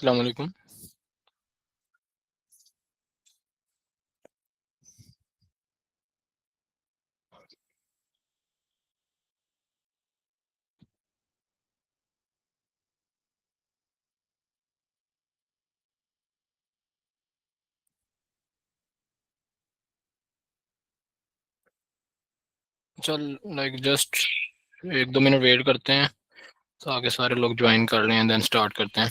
अस्सलाम वालेकुम। चल लाइक जस्ट 1-2 मिनट वेट करते हैं तो आगे सारे लोग ज्वाइन कर रहे हैं, देन स्टार्ट करते हैं।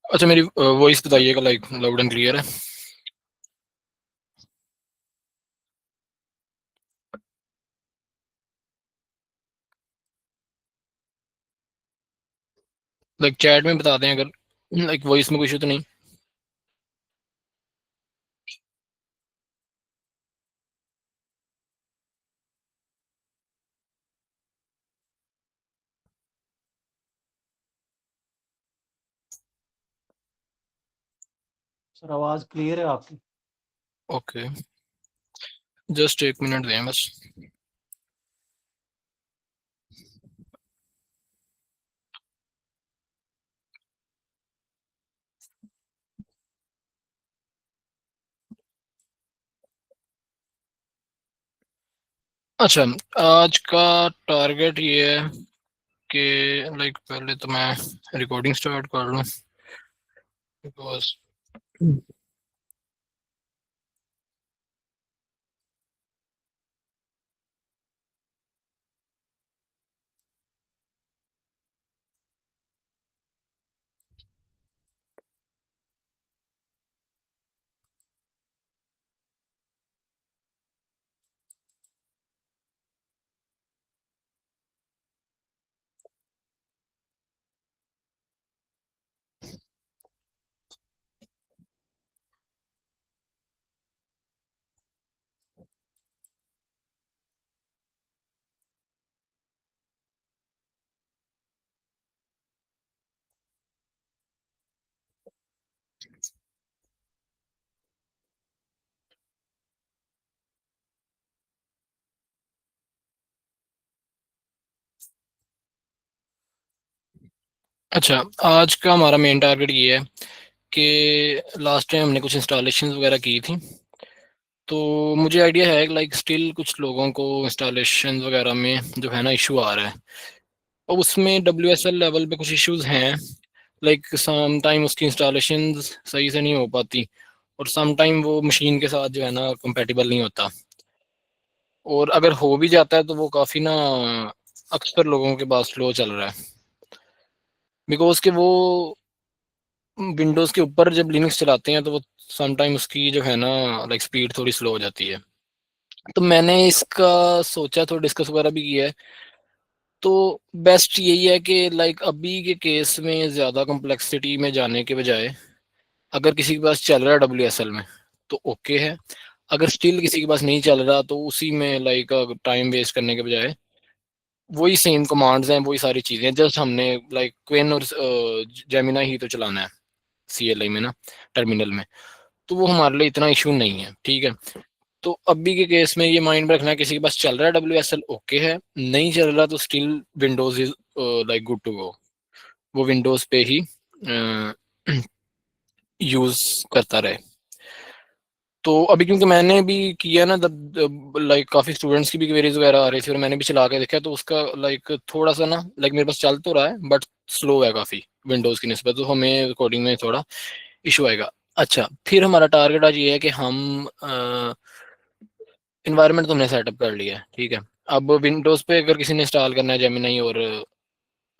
अच्छा, मेरी वॉइस बताइएगा, लाइक लाउड एंड क्लियर है? लाइक चैट में बता दें अगर लाइक वॉइस में कुछ तो नहीं। सर आवाज क्लियर है आपकी? ओके, जस्ट 1 मिनट दें बस। अच्छा, आज का टारगेट ये है कि लाइक पहले तो मैं रिकॉर्डिंग स्टार्ट कर लूँ बिकॉज अच्छा, आज का हमारा मेन टारगेट ये है कि लास्ट टाइम हमने कुछ इंस्टॉलेशन वगैरह की थी, तो मुझे आइडिया है लाइक स्टिल कुछ लोगों को इंस्टॉलेशन वगैरह में जो है ना इशू आ रहा है, और उसमें WSL लेवल पे कुछ इश्यूज हैं। लाइक सम टाइम उसकी इंस्टॉलेशन सही से नहीं हो पाती, और सम टाइम वो मशीन के साथ जो है ना कंपेटिबल नहीं होता, और अगर हो भी जाता है तो वो काफ़ी ना अक्सर लोगों के पास स्लो चल रहा है, बिकॉज के वो विंडोज़ के ऊपर जब लिनक्स चलाते हैं तो वो सम टाइम उसकी जो है ना लाइक स्पीड थोड़ी स्लो हो जाती है। तो मैंने इसका सोचा, तो डिस्कस वगैरह भी किया है। तो बेस्ट यही है कि लाइक अभी के केस में ज़्यादा कॉम्प्लेक्सिटी में जाने के बजाय, अगर किसी के पास चल रहा है WSL में तो ओके है, अगर स्टिल किसी के पास नहीं चल रहा तो उसी में लाइक टाइम वेस्ट करने के बजाय वही सेम कमांड्स हैं, वही सारी चीज़ें, जस्ट हमने लाइक क्वेन और जेमिना ही तो चलाना है CLI में ना, टर्मिनल में। तो वो हमारे लिए इतना इशू नहीं है, ठीक है। तो अभी के केस में ये माइंड में रखना है, किसी के पास चल रहा है WSL ओके है, नहीं चल रहा तो still Windows is like good to go, वो विंडोज पे ही यूज करता रहे। तो अभी क्योंकि मैंने भी किया ना, तब लाइक काफ़ी स्टूडेंट्स की भी क्वेरीज वगैरह आ रही थी और मैंने भी चला के देखा, तो उसका लाइक थोड़ा सा ना लाइक मेरे पास चल तो रहा है बट स्लो है काफ़ी विंडोज़ की निस्बत, तो हमें कोडिंग में थोड़ा इशू आएगा। अच्छा, फिर हमारा टारगेट आज ये है कि हम इन्वायरमेंट तो हमने सेटअप कर लिया है, ठीक है। अब विंडोज़ पे अगर किसी ने इंस्टॉल करना है जेमिनी और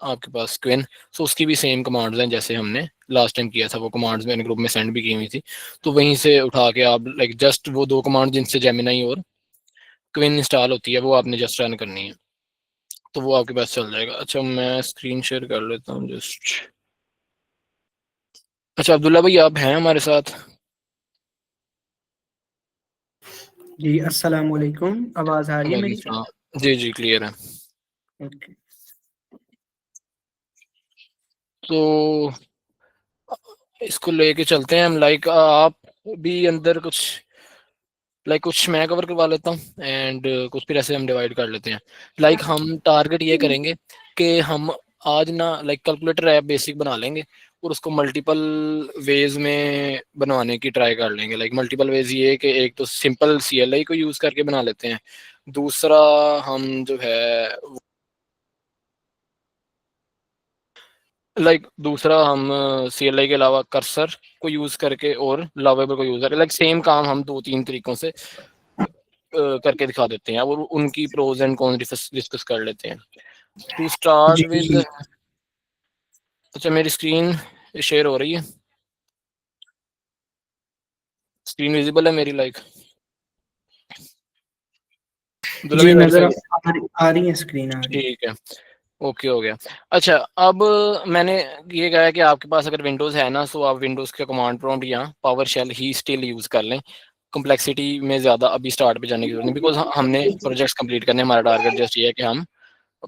आपके पास क्विन, सो उसकी भी सेम कमांड्स हैं जैसे हमने लास्ट टाइम किया था, वो कमांड्स मैंने ग्रुप में सेंड भी की हुई थी। तो वहीं से उठा के आप लाइक जस्ट वो दो कमांड जिनसे जेमिनी और क्विन इंस्टॉल होती है वो आपने जस्ट रन करनी है, तो वो आपके पास चल जाएगा। अच्छा, मैं स्क्रीन शेयर कर लेता हूँ जस्ट। अच्छा, अब्दुल्ला भाई आप हैं हमारे साथ? जी अस्सलाम वालेकुम। आवाज आ रही है वालेकुम मेरी? सलाम। जी जी, क्लियर है। ओके। तो इसको लेके चलते हैं हम। लाइक आप भी अंदर कुछ कुछ मैं कवर करवा लेता हूँ एंड कुछ फिर ऐसे हम डिवाइड कर लेते हैं। हम टारगेट ये करेंगे कि हम आज ना कैलकुलेटर ऐप बेसिक बना लेंगे और उसको मल्टीपल वेज में बनवाने की ट्राई कर लेंगे। मल्टीपल वेज ये कि एक तो सिंपल CLI को यूज़ करके बना लेते हैं। दूसरा हम जो है दूसरा हम CLI के अलावा कर्सर को यूज़ करके और लवेबल को यूज़ करके सेम काम हम 2-3 तरीकों से करके दिखा देते हैं और उनकी प्रोज एंड कॉन्स डिस्कस कर लेते हैं। टू स्टार्ट विद, जी अच्छा मेरी स्क्रीन शेयर हो रही है, स्क्रीन विजिबल है मेरी दुल्हा जी भी नजर वेरीफाई। आ रही है, स्क्रीन आ रही है। ठीक है, ओके हो गया। अच्छा, अब मैंने ये कहा है कि आपके पास अगर विंडोज़ है ना, सो आप विंडोज़ का कमांड प्रॉम्प्ट या पावर शेल ही स्टिल यूज़ कर लें। कम्प्लेक्सिटी में ज़्यादा अभी स्टार्ट पे जाने की जरूरत नहीं, बिकॉज हमने प्रोजेक्ट्स कंप्लीट करने, हमारा टारगेट जस्ट ये है कि हम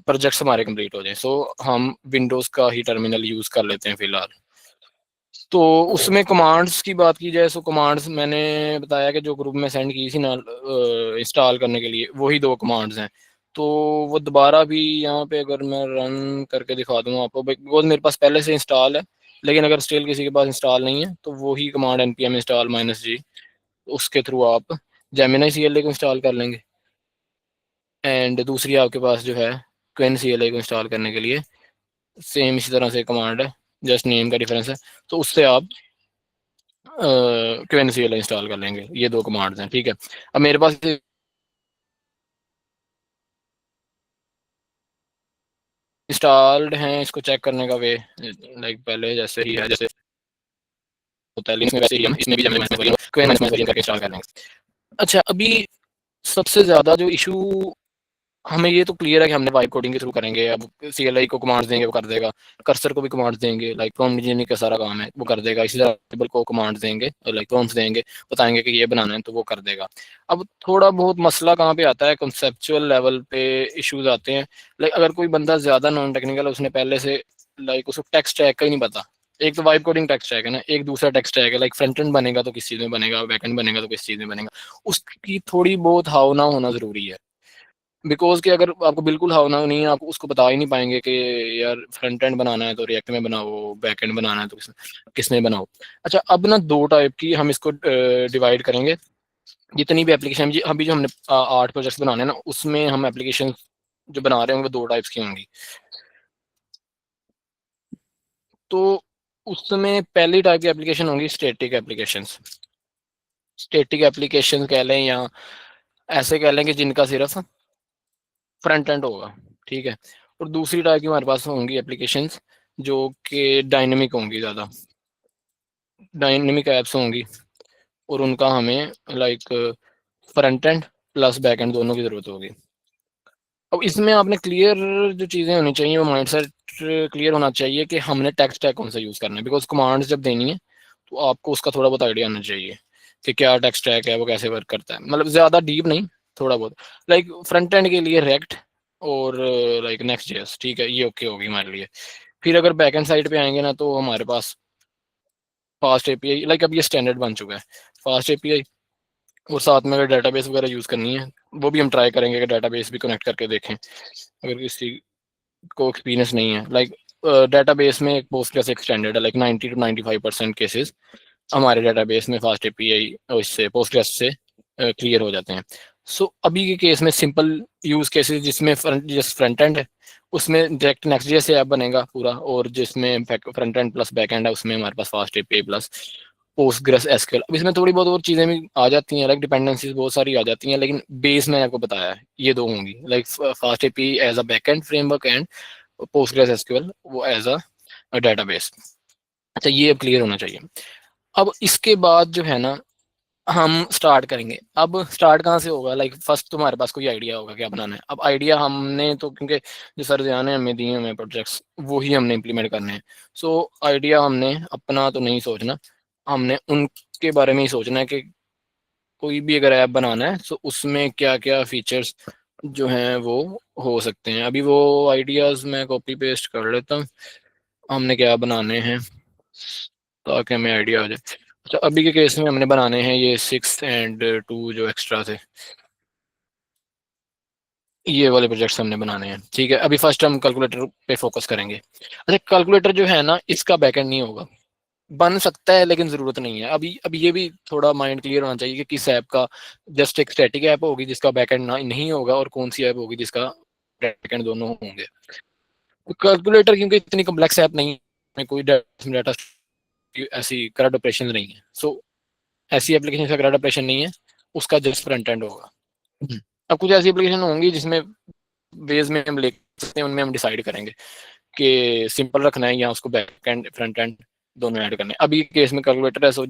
प्रोजेक्ट्स हमारे कंप्लीट हो जाए। सो हम विंडोज़ का ही टर्मिनल यूज़ कर लेते हैं फिलहाल। तो उसमें कमांड्स की बात की जाए, सो कमांड्स मैंने बताया कि जो ग्रुप में सेंड की थी ना इंस्टॉल करने के लिए, वही 2 कमांड्स हैं। तो वो दोबारा भी यहाँ पे अगर मैं रन करके दिखा दूँ आपको, बिकॉज मेरे पास पहले से इंस्टॉल है, लेकिन अगर स्टिल किसी के पास इंस्टॉल नहीं है तो वही कमांड npm install -g, उसके थ्रू आप जेमिनी CLI को इंस्टॉल कर लेंगे। एंड दूसरी आपके पास जो है क्विन CLI को इंस्टॉल करने के लिए सेम इसी तरह से कमांड है, जस्ट नेम का डिफरेंस है। तो उससे आप क्वेंसीएल इंस्टॉल कर लेंगे। ये 2 कमांड्स हैं, ठीक है। अब मेरे पास इंस्टॉल्ड हैं, इसको चेक करने का वे पहले जैसे ही है, जैसे होता है लिनक्स में, वैसे ही हम इसमें भी क्वेन करके इंस्टॉल कर लेंगे। अच्छा, अभी सबसे ज़्यादा जो इशू, हमें ये तो क्लियर है कि हमने वाइब कोडिंग के थ्रू करेंगे। अब CLI को कमांड्स देंगे वो कर देगा, कर्सर को भी कमांड्स देंगे, प्रॉम्प्ट इंजीनियरिंग का सारा काम है वो कर देगा। इसी तरह टेबल को कमांड्स देंगे, प्रॉम्प्ट्स देंगे, बताएंगे कि ये बनाना है तो वो कर देगा। अब थोड़ा बहुत मसला कहाँ पे आता है, कंसेप्चुअल लेवल पे इश्यूज आते हैं। अगर कोई बंदा ज़्यादा नॉन टेक्निकल, उसने पहले से उसको टेक्स्ट स्टैक का ही नहीं पता। एक तो वाइब कोडिंग टेक्स्ट स्टैक है ना, एक दूसरा टेक्स्ट स्टैक है, फ्रंट एंड बनेगा तो किस चीज़ में बनेगा, बैक एंड बनेगा तो किस चीज़ में बनेगा, उसकी थोड़ी बहुत हाव ना होना ज़रूरी है। बिकॉज कि अगर आपको बिल्कुल हावना नहीं है, आप उसको बता ही नहीं पाएंगे कि यार फ्रंट एंड बनाना है तो रिएक्ट में बनाओ, बैक एंड बनाना है तो किसमें बनाओ। अच्छा, अब ना 2 टाइप की हम इसको डिवाइड करेंगे। जितनी भी एप्लीकेशन अभी जो हमने 8 प्रोजेक्ट्स बनाने हैं ना, उसमें हम एप्लीकेशन जो बना रहे होंगे वो 2 टाइप्स की होंगी। तो उसमें पहली टाइप की एप्लीकेशन होंगी स्टैटिक एप्लीकेशंस। स्टैटिक एप्लीकेशन कह लें या ऐसे कह लें कि जिनका सिर्फ फ्रंट एंड होगा, ठीक है। और दूसरी टाइप की हमारे पास होंगी एप्लीकेशंस जो कि डायनेमिक होंगी, ज़्यादा डायनेमिक ऐप्स होंगी, और उनका हमें front end plus back and दोनों की ज़रूरत होगी। अब इसमें आपने क्लियर जो चीज़ें होनी चाहिए, वो माइंडसेट क्लियर होना चाहिए कि हमने टेक्स्ट स्टैक कौन सा यूज़ करना है। बिकॉज कमांड्स जब देनी है तो आपको उसका थोड़ा बहुत आइडिया आना चाहिए कि क्या टेक्स्ट स्टैक है, वो कैसे वर्क करता है। ज़्यादा डीप नहीं, थोड़ा बहुत। फ्रंट एंड के लिए रेक्ट और नेक्स्ट जेएस, ठीक है, ये ओके होगी हमारे लिए। फिर अगर बैक एंड साइड पे आएंगे ना, तो हमारे पास फास्ट एपीआई, अब ये स्टैंडर्ड बन चुका है, फास्ट एपीआई। और साथ में अगर डेटाबेस वगैरह यूज़ करनी है, वो भी हम ट्राई करेंगे कि डेटाबेस भी कनेक्ट करके देखें, अगर किसी को एक्सपीरियंस नहीं है। डेटाबेस में एक पोस्टग्रेस एक स्टैंडर्ड है, 90 to 95% केसेस हमारे डेटाबेस में फास्ट एपीआई और इससे पोस्टग्रेस से क्लियर हो जाते हैं। सो अभी के केस में सिंपल यूज़ केसेस जिसमें फ्रंट एंड है, उसमें डायरेक्ट नेक्स्ट जे से ऐप बनेगा पूरा, और जिसमें front end plus back end है, उसमें हमारे पास fast API plus Postgres SQL. अब इसमें थोड़ी बहुत और चीज़ें भी आ जाती हैं, डिपेंडेंसीज बहुत सारी आ जाती हैं, लेकिन बेस मैंने आपको बताया है ये 2 होंगी, fast API as a back end framework and Postgres SQL वो एज अ डेटाबेस। अच्छा, ये अब क्लियर होना चाहिए। अब इसके बाद जो है ना, हम स्टार्ट करेंगे। अब स्टार्ट कहाँ से होगा, फर्स्ट तुम्हारे पास कोई आइडिया होगा क्या बनाना है। अब आइडिया हमने तो, क्योंकि जो सर जान है हमें दिए हमें प्रोजेक्ट्स, वही हमने इम्प्लीमेंट करने हैं। सो आइडिया हमने अपना तो नहीं सोचना, हमने उनके बारे में ही सोचना है कि कोई भी अगर ऐप बनाना है तो उसमें क्या क्या फीचर्स जो हैं वो हो सकते हैं। अभी वो आइडियाज़ मैं कॉपी पेस्ट कर लेता हूँ, हमने क्या बनाने हैं। ताकि हमें आइडिया आ जाए। अच्छा, अभी के केस में हमने बनाने हैं ये 6 और 2 जो एक्स्ट्रा थे, ये वाले प्रोजेक्ट्स हमने बनाने हैं। ठीक है, अभी फर्स्ट हम कैलकुलेटर पे फोकस करेंगे। अच्छा, कैलकुलेटर जो है ना, इसका बैकएंड नहीं होगा। बन सकता है लेकिन जरूरत नहीं है। अभी अभी ये भी थोड़ा माइंड क्लियर होना चाहिए कि किस ऐप का जस्ट एक स्टैटिक ऐप होगी जिसका बैकएंड ना नहीं होगा, और कौन सी ऐप होगी जिसका बैकएंड दोनों होंगे। कैलकुलेटर क्योंकि इतनी कम्प्लेक्स ऐप नहीं है, कोई डाटा ऐसी करंट ऑपरेशन नहीं है। सो ऐसी एप्लीकेशन का करंट ऑपरेशन नहीं है, उसका जस्ट फ्रंट एंड होगा। अब कुछ ऐसी एप्लीकेशन होंगी जिसमें वेज में हम ले सकते हैं, उनमें हम डिसाइड करेंगे कि सिंपल रखना है या उसको बैक एंड फ्रंट एंड दोनों ऐड करने हैं। अभी केस में कैलकुलेटर है, सो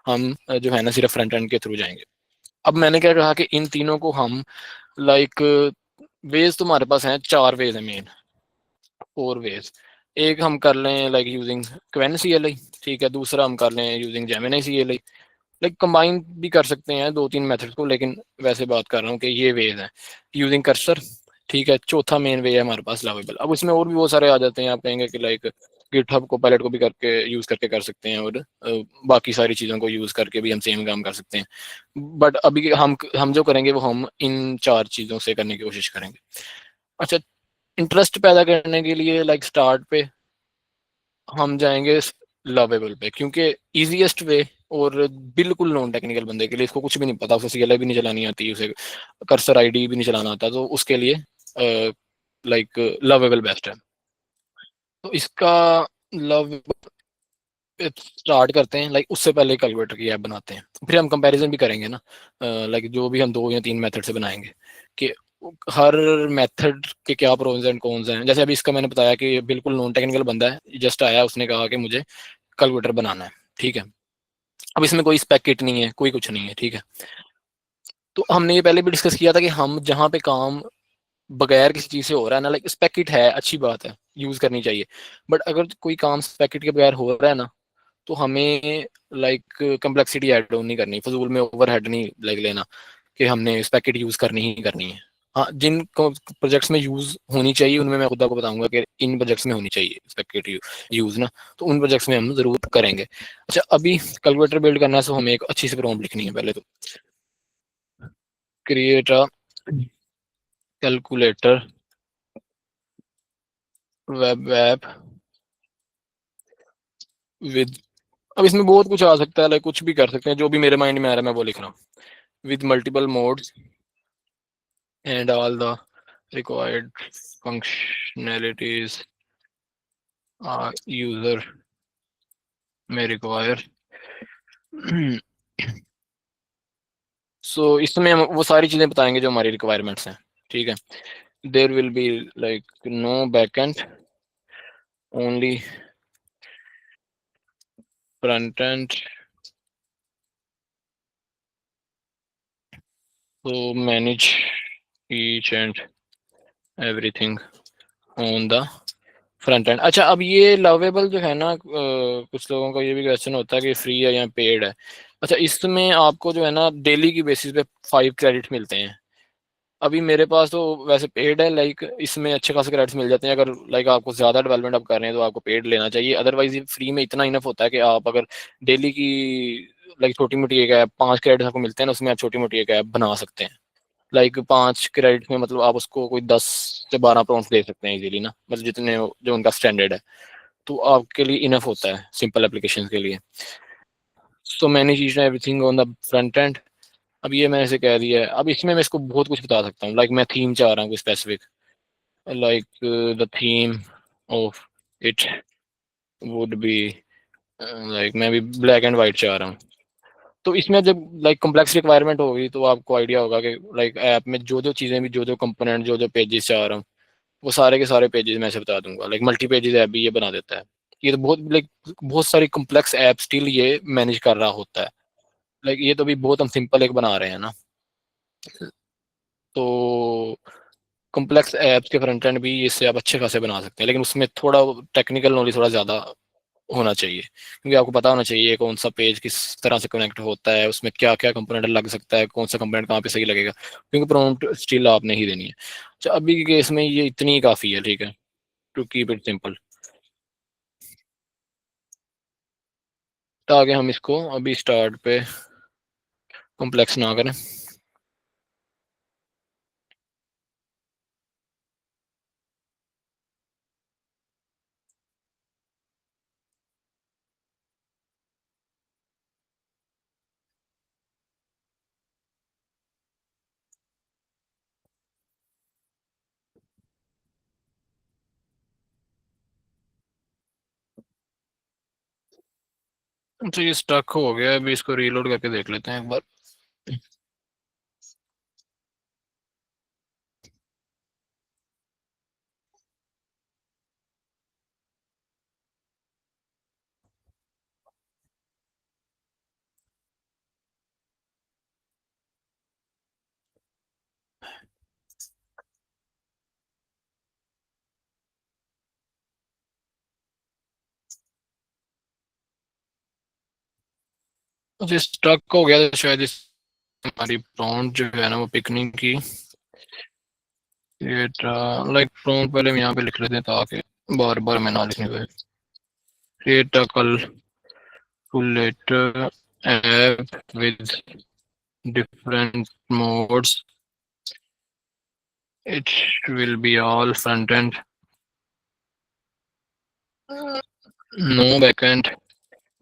हम जो है ना सिर्फ फ्रंट एंड के थ्रू जाएंगे। अब मैंने क्या कहा कि इन तीनों को हम लाइक वेज तो हमारे पास हैं, 4 वेज है मेन, 4 वेज। एक हम कर लें like using Qwen C L I, ठीक है। दूसरा हम कर लें using Gemini C L I. Like combine भी कर सकते हैं 2-3 मेथड को, लेकिन वैसे बात कर रहा हूँ कि ये वेज हैं यूजिंग कर्सर। ठीक है, चौथा मेन वे है हमारे पास लावेबल। अब इसमें और भी बहुत सारे आ जाते हैं, आप कहेंगे कि लाइक गिटहब को पायलट को भी करके यूज करके कर सकते हैं, और बाकी सारी चीज़ों को यूज करके भी हम सेम काम कर सकते हैं। बट अभी हम जो करेंगे वो हम इन 4 चीज़ों से करने की कोशिश करेंगे। अच्छा, इंटरेस्ट पैदा करने के लिए लाइक स्टार्ट पे हम जाएंगे लवेबल पे, क्योंकि इजीएस्ट वे, और बिल्कुल नॉन टेक्निकल बंदे के लिए, इसको कुछ भी नहीं पता, उसे सीएलआई भी नहीं चलानी आती, उसे कर्सर आईडी भी नहीं चलाना आता, तो उसके लिए लाइक लवेबल बेस्ट है। तो इसका लव स्टार्ट करते हैं, लाइक उससे पहले कैलकुलेटर की ऐप बनाते हैं, फिर हम कंपैरिजन भी करेंगे ना। लाइक जो भी हम 2 या 3 मेथड से बनाएंगे कि हर मेथड के क्या प्रोज एंड कॉन्स हैं। जैसे अभी इसका मैंने बताया कि बिल्कुल नॉन टेक्निकल बंदा है, जस्ट आया, उसने कहा कि मुझे कैलकुलेटर बनाना है। ठीक है, अब इसमें कोई स्पेक किट नहीं है, कोई कुछ नहीं है। ठीक है, तो हमने ये पहले भी डिस्कस किया था कि हम जहाँ पे काम बगैर किसी चीज़ से हो रहा है ना, लाइक स्पेक किट है, अच्छी बात है, यूज़ करनी चाहिए। बट अगर कोई काम स्पेक किट के बगैर हो रहा है ना, तो हमें लाइक कम्प्लेक्सिटी ऐड ऑन नहीं करनी, फजूल में ओवरहेड नहीं लाइक लेना कि हमने स्पेक यूज करनी ही करनी है। हाँ, जिन प्रोजेक्ट्स में यूज होनी चाहिए उनमें मैं खुद आपको बताऊंगा कि इन प्रोजेक्ट्स में होनी चाहिए स्पेक यूज ना, तो उन प्रोजेक्ट्स में हम जरूर करेंगे। अच्छा, अभी कैलकुलेटर बिल्ड करना है, तो हमें एक अच्छी सी प्रॉम्प्ट लिखनी है पहले तो। Create a calculator web app with, अब इसमें बहुत कुछ आ सकता है, लाइक कुछ भी कर सकते हैं, जो भी मेरे माइंड में आ रहा है मैं वो लिख रहा हूँ। With multiple modes and all the required functionalities a user may require. सो इसमें हम वो सारी चीजें बताएंगे जो हमारी रिक्वायरमेंट्स हैं। ठीक है, there will be like no backend, only front end, तो manage each and everything on the front end. अच्छा, अब ये लवेबल जो है ना, कुछ लोगों का ये भी क्वेश्चन होता है कि फ्री है या पेड है। अच्छा, इसमें आपको जो है ना डेली की बेसिस पे 5 क्रेडिट मिलते हैं। अभी मेरे पास तो वैसे पेड है, लाइक इसमें अच्छे खासे क्रेडिट्स मिल जाते हैं। अगर लाइक आपको ज्यादा डेवलपमेंट आप कर रहे हैं तो आपको पेड लेना चाहिए, अदरवाइज ये फ्री में इतना इनफ होता है कि आप अगर डेली की लाइक छोटी मोटी एक ऐप 5 क्रेडिट आपको मिलते हैं ना, उसमें आप छोटी मोटी एक ऐप बना सकते हैं। लाइक 5 क्रेडिट में मतलब आप उसको कोई 10 से 12 प्रॉम्प्ट दे सकते हैं इजीली ना, मतलब जितने जो उनका स्टैंडर्ड है, तो आपके लिए इनफ होता है सिंपल एप्लीकेशन के लिए। सो मैनी चीज everything on the front and. अब ये मैंने इसे कह दिया है, अब इसमें मैं इसको बहुत कुछ बता सकता हूँ, लाइक मैं थीम चाह रहा हूँ specific, like the theme of it would be like मैं भी ब्लैक एंड वाइट चाह रहा हूँ। तो इसमें जब लाइक कॉम्प्लेक्स रिक्वायरमेंट होगी तो आपको आइडिया होगा कि लाइक ऐप में जो जो चीज़ें भी, जो जो कंपोनेंट, जो जो पेजेस चाह रहा हूँ, वो सारे के सारे पेजेस मैं ऐसे बता दूंगा। लाइक मल्टी पेजेस ऐप भी ये बना देता है। ये तो बहुत लाइक बहुत सारी कॉम्प्लेक्स ऐप स्टिल ये मैनेज कर रहा होता है। लाइक ये तो भी बहुत हम सिंपल एक बना रहे हैं ना, तो कॉम्प्लेक्स ऐप्स के फ्रंट एंड भी इससे आप अच्छे खासे बना सकते हैं, लेकिन उसमें थोड़ा टेक्निकल नॉलेज थोड़ा ज़्यादा होना चाहिए, क्योंकि आपको पता होना चाहिए कौन सा पेज किस तरह से कनेक्ट होता है, उसमें क्या क्या कंपोनेंट लग सकता है, कौन सा कंपोनेंट कहाँ पे सही लगेगा, क्योंकि प्रॉम्प्ट स्टिल आपने ही देनी है। तो अभी के केस में ये इतनी ही काफ़ी है, ठीक है, टू कीप इट सिंपल। आगे हम इसको अभी स्टार्ट पे कॉम्प्लेक्स ना करें। तो ये स्टक हो गया, अभी इसको रीलोड करके देख लेते हैं एक बार। तो स्टक हो गया, तो शायद इस हमारी प्रॉम्प्ट जो है ना वो पिक नहीं की। ये लाइक प्रॉम्प्ट पहले हम यहाँ पे लिख लेते हैं ताकि बार बार मैं ना लिखने पे। create a calculator app with different modes. It will be all front end, no backend.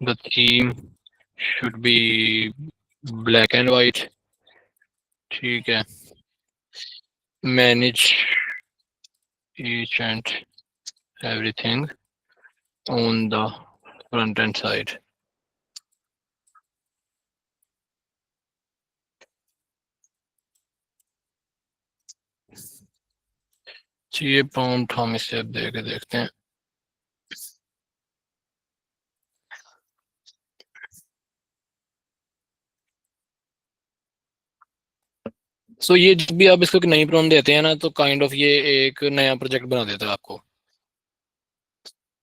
The theme should be black and white. ठीक है। Manage each and everything on the front end side. ये prompt हम इसे अब दे के देखते हैं। सो ये जब भी आप इसको एक नई प्रॉम्प्ट देते हैं ना, तो काइंड ऑफ ये एक नया प्रोजेक्ट बना देता है आपको।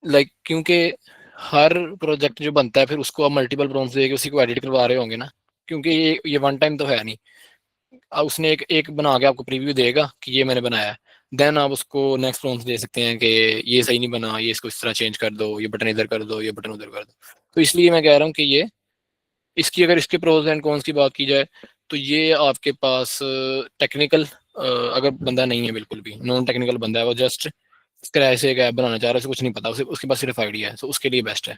लाइक क्योंकि हर प्रोजेक्ट जो बनता है फिर उसको आप मल्टीपल प्रॉम्प्ट्स देके उसी को एडिट करवा रहे होंगे ना, क्योंकि ये वन टाइम तो है नहीं। अब उसने एक एक बना के आपको प्रीव्यू देगा कि ये मैंने बनाया है। देन आप उसको नेक्स्ट प्रॉम्प्ट्स दे सकते हैं कि ये सही नहीं बना, ये इसको इस तरह चेंज कर दो, ये बटन इधर कर दो, ये बटन उधर कर दो। तो इसलिए मैं कह रहा हूँ कि ये इसकी अगर इसके प्रोज एंड कॉन्स की बात की जाए, तो ये आपके पास टेक्निकल अगर बंदा नहीं है, बिल्कुल भी नॉन टेक्निकल बंदा है, वो जस्ट स्क्रैच से एक ऐप बनाना चाह रहा है, उसे कुछ नहीं पता, उसे उसके पास सिर्फ आइडिया है, तो उसके लिए बेस्ट है।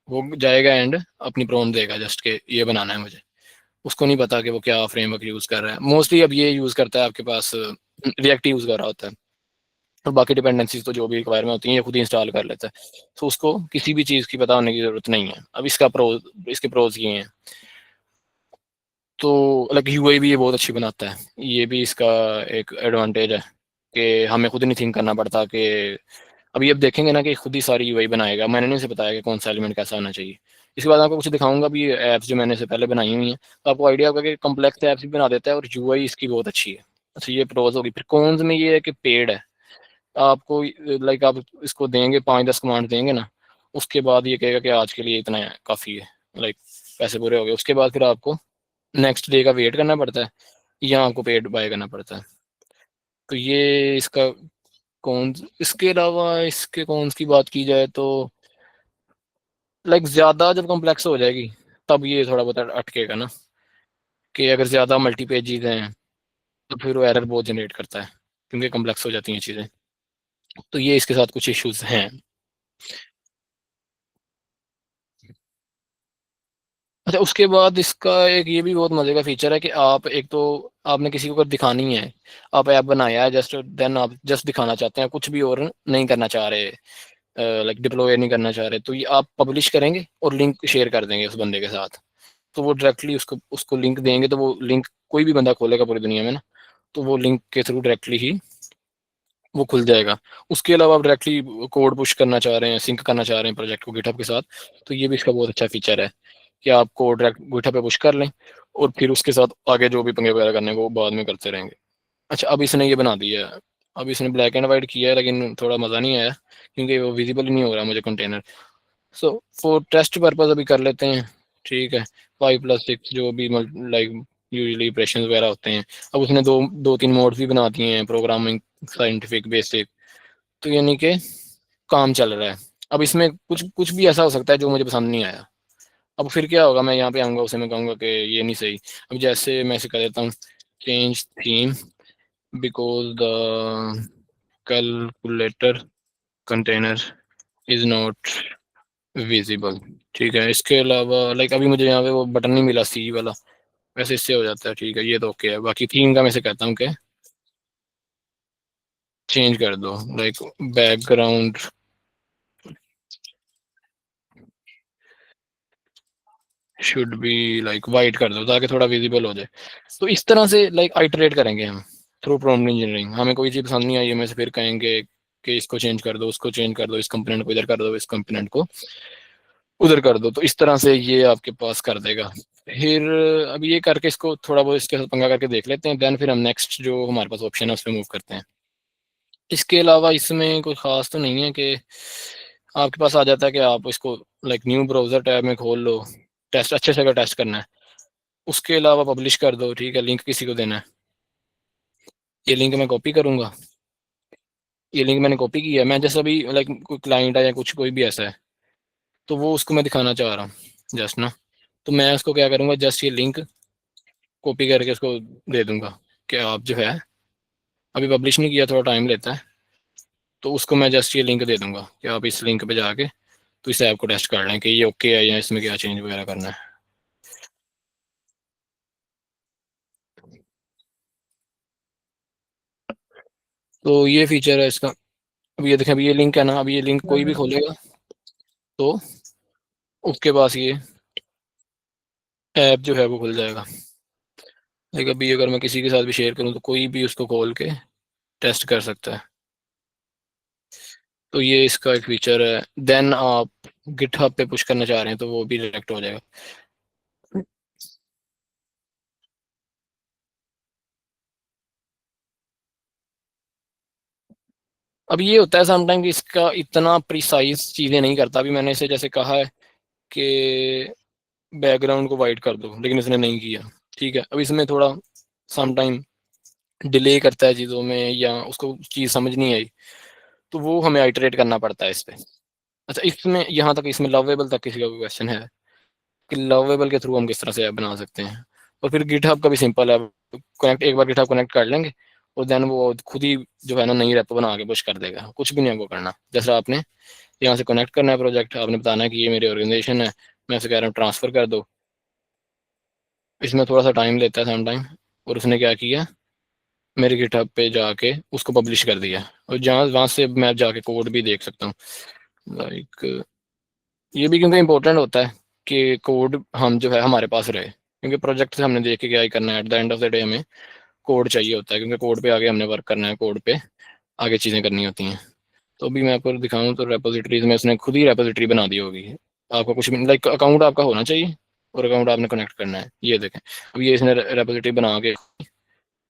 वो जाएगा एंड अपनी प्रॉम्प्ट देगा जस्ट के ये बनाना है मुझे। उसको नहीं पता कि वो क्या फ्रेमवर्क यूज कर रहा है। मोस्टली अब ये यूज करता है, आपके पास रिएक्ट यूज कर रहा होता है, और बाकी डिपेंडेंसीज तो जो भी रिक्वायरमेंट होती हैं ये खुद ही इंस्टॉल कर लेता है। तो उसको किसी भी चीज़ की पता होने की जरूरत नहीं है। अब इसके प्रोज ये हैं। तो लाइक यूआई भी ये बहुत अच्छी बनाता है, ये भी इसका एक एडवांटेज है कि हमें खुद नहीं थिंक करना पड़ता कि अभी अब देखेंगे ना कि खुद ही सारी यूआई बनाएगा। मैंने नहीं उसे बताया कि कौन सा एलिमेंट कैसा होना चाहिए। इसके बाद आपको कुछ दिखाऊंगा भी ऐप्स जो मैंने से पहले बनाई हुई हैं, तो आपको आइडिया होगा कि कम्प्लेक्स ऐप्स भी बना देता है और यूआई इसकी बहुत अच्छी है। अच्छा, ये प्रोज होगी। फिर कॉन्स में ये है कि पेड है। आपको लाइक आप इसको देंगे 5-10 कमांड देंगे ना, उसके बाद ये कहेगा कि आज के लिए इतना है, काफ़ी है, लाइक पैसे पूरे हो गए। उसके बाद फिर आपको नेक्स्ट डे का वेट करना पड़ता है, या आपको पेड बाय करना पड़ता है। तो ये इसका कौन। इसके अलावा इसके कौन्स की बात की जाए तो लाइक ज़्यादा जब कॉम्प्लेक्स हो जाएगी तब ये थोड़ा बहुत अटकेगा ना, कि अगर ज़्यादा मल्टी पेजेस हैं तो फिर वो एरर बहुत जनरेट करता है, क्योंकि कॉम्प्लेक्स हो जाती हैं चीज़ें। तो ये इसके साथ कुछ इश्यूज हैं। अच्छा, उसके बाद इसका एक ये भी बहुत मजे का फीचर है कि आप एक तो आपने किसी को अगर दिखानी है, आप ऐप बनाया है जस्ट, देन आप जस्ट दिखाना चाहते हैं, कुछ भी और नहीं करना चाह रहे, लाइक डिप्लॉय नहीं करना चाह रहे, तो ये आप पब्लिश करेंगे और लिंक शेयर कर देंगे उस बंदे के साथ। तो वो डायरेक्टली उसको उसको लिंक देंगे, तो वो लिंक कोई भी बंदा खोलेगा पूरी दुनिया में ना, तो वो लिंक के थ्रू डायरेक्टली ही वो खुल जाएगा। उसके अलावा आप डायरेक्टली कोड पुश करना चाह रहे हैं, सिंक करना चाह रहे हैं प्रोजेक्ट को गिटहब के साथ, तो ये भी इसका बहुत अच्छा फीचर है कि आप कोड डायरेक्ट गिटहब पे पुश कर लें, और फिर उसके साथ आगे जो भी पंगे वगैरह करने को वो बाद में करते रहेंगे। अच्छा, अब इसने ये बना दिया है, अब इसने ब्लैक एंड वाइट किया है, लेकिन थोड़ा मज़ा नहीं आया क्योंकि वो विजिबल ही नहीं हो रहा मुझे container. So for test purpose अभी कर लेते हैं, ठीक है। 5+6 जो भी लाइक यूजली ऑपरेशन वगैरह होते हैं, अब उसने दो दो तीन मोड्स भी बना दिए हैं, प्रोग्रामिंग, साइंटिफिक, बेसिक। तो यानी कि काम चल रहा है। अब इसमें कुछ कुछ भी ऐसा हो सकता है जो मुझे पसंद नहीं आया, अब फिर क्या होगा, मैं यहाँ पे आऊँगा, उसे मैं कहूँगा कि ये नहीं सही। अब जैसे मैं इसे कर देता हूँ change theme because the calculator container is not visible. ठीक है, इसके अलावा लाइक अभी मुझे यहाँ पे वो बटन नहीं मिला सी वाला, वैसे इससे हो जाता है। ठीक है, ये तो ओके है। बाकी थीम का मैं से कहता हूँ कि चेंज कर दो, like background should be like white कर दो ताकि थोड़ा विजिबल हो जाए। तो इस तरह से लाइक आइटरेट करेंगे हम थ्रू प्रॉम्प्ट इंजीनियरिंग। हमें कोई चीज़ पसंद नहीं आई, हमें से फिर कहेंगे कि इसको चेंज कर दो, उसको चेंज कर दो, इस कंपोनेंट को इधर कर दो, इस कंपोनेंट को उधर कर दो। तो इस तरह से ये आपके पास कर देगा। फिर अब ये करके इसको थोड़ा बहुत इसके साथ पंगा करके देख लेते हैं, देन फिर हम नेक्स्ट जो हमारे पास ऑप्शन है उस पर मूव करते हैं। इसके अलावा इसमें कोई खास तो नहीं है कि आपके पास आ जाता है कि आप इसको लाइक न्यू ब्राउजर टैब में खोल लो, टेस्ट अच्छे से अगर टेस्ट करना है। उसके अलावा पब्लिश कर दो। ठीक है, लिंक किसी को देना है, ये लिंक मैं कॉपी करूंगा। ये लिंक मैंने कॉपी किया है। मैं जैसा भी लाइक कोई क्लाइंट है या कुछ कोई भी ऐसा है, तो वो उसको मैं दिखाना चाह रहा हूँ जस्ट ना। तो मैं उसको क्या करूँगा, जस्ट ये लिंक कॉपी करके उसको दे दूंगा कि आप जो है अभी पब्लिश नहीं किया, थोड़ा टाइम लेता है, तो उसको मैं जस्ट ये लिंक दे दूंगा कि आप इस लिंक पे जाके तो इस ऐप को टेस्ट कर लें कि ये ओके है या इसमें क्या चेंज वगैरह करना है। तो ये फीचर है इसका। अब ये देखें, अभी ये लिंक है ना, अभी ये लिंक कोई भी खोलेगा तो उसके पास ये ऐप जो है वो खुल जाएगा। लेकिन अभी अगर मैं किसी के साथ भी शेयर करूँ तो कोई भी उसको खोल के टेस्ट कर सकता है। तो ये इसका एक फीचर है। देन आप गिटहब पे पुश करना चाह रहे हैं तो वो भी डायरेक्ट हो जाएगा। अब ये होता है समटाइम कि इसका इतना प्रिसाइज चीज़ें नहीं करता। अभी मैंने इसे जैसे कहा है कि बैकग्राउंड को वाइट कर दो, लेकिन इसने नहीं किया। ठीक है, अब इसमें थोड़ा समटाइम डिले करता है चीज़ों में, या उसको चीज़ समझ नहीं आई, तो वो हमें आइटरेट करना पड़ता है इस पे। अच्छा, इसमें यहाँ तक, इसमें लवेबल तक किसी का कोई क्वेश्चन है कि लवेबल के थ्रू हम किस तरह से ऐप बना सकते हैं? और फिर गिटहब का भी सिंपल है। कनेक्ट, एक बार गिटहब कनेक्ट कर लेंगे और देन वो खुद ही जो है ना नई रेपो बना के पुश कर देगा। कुछ भी नहीं हमको करना। जैसा आपने यहाँ से कनेक्ट करना है प्रोजेक्ट, आपने बताना है कि ये मेरी ऑर्गेनाइजेशन है, मैं उसे कह रहा हूँ ट्रांसफर कर दो। इसमें थोड़ा सा टाइम लेता है सम टाइम। और उसने क्या किया, मेरे गिटहब पे जाके उसको पब्लिश कर दिया, और जहाँ वहाँ से मैं जाके कोड भी देख सकता हूँ। लाइक ये भी क्योंकि इंपॉर्टेंट होता है कि कोड हम जो है हमारे पास रहे, क्योंकि प्रोजेक्ट से हमने देख के क्या ही करना है, at the end of the day हमें कोड चाहिए होता है, क्योंकि कोड पे आगे हमने वर्क करना है, कोड पे आगे चीज़ें करनी होती हैं। तो अभी मैं आपको दिखाऊं तो रेपोजिटरीज में उसने खुद ही रेपोजिटरी बना दी होगी। आपका कुछ भी लाइक अकाउंट आपका होना चाहिए और अकाउंट आपने कनेक्ट करना है। ये देखें, अब ये इसने रेपोजिटरी बना के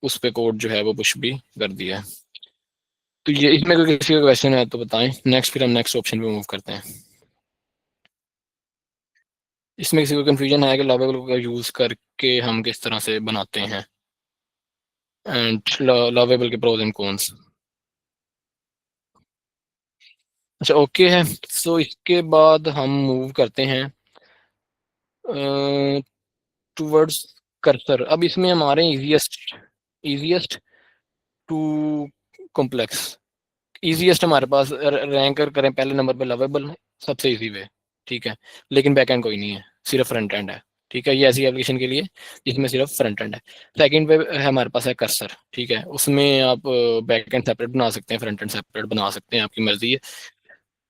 उस पे कोड जो है वो पुश भी कर दिया है। तो ये इसमें कोई किसी का क्वेश्चन है तो बताएं, नेक्स्ट फिर हम नेक्स्ट ऑप्शन पे मूव करते हैं। इसमें किसी को कंफ्यूजन है कि लवेबल का यूज़ करके हम किस तरह से बनाते हैं, एंड लवेबल के प्रोज एंड कॉन्स? अच्छा, ओके है। सो इसके बाद हम मूव करते हैं टूवर्ड्स कर्सर। अब इसमें हमारे easiest easiest to complex. Easiest हमारे पास रैंक करें पहले नंबर पे लवेबल है, सबसे इजी वे। ठीक है, लेकिन बैक एंड कोई नहीं है, सिर्फ फ्रंट एंड है। ठीक है, ये ऐसी एप्लीकेशन के लिए जिसमें सिर्फ फ्रंट एंड है। सेकंड पे है हमारे पास है कर्सर। ठीक है, उसमें आप बैक एंड सेपरेट बना सकते हैं, फ्रंट एंड सेपरेट बना सकते हैं, आपकी मर्जी है।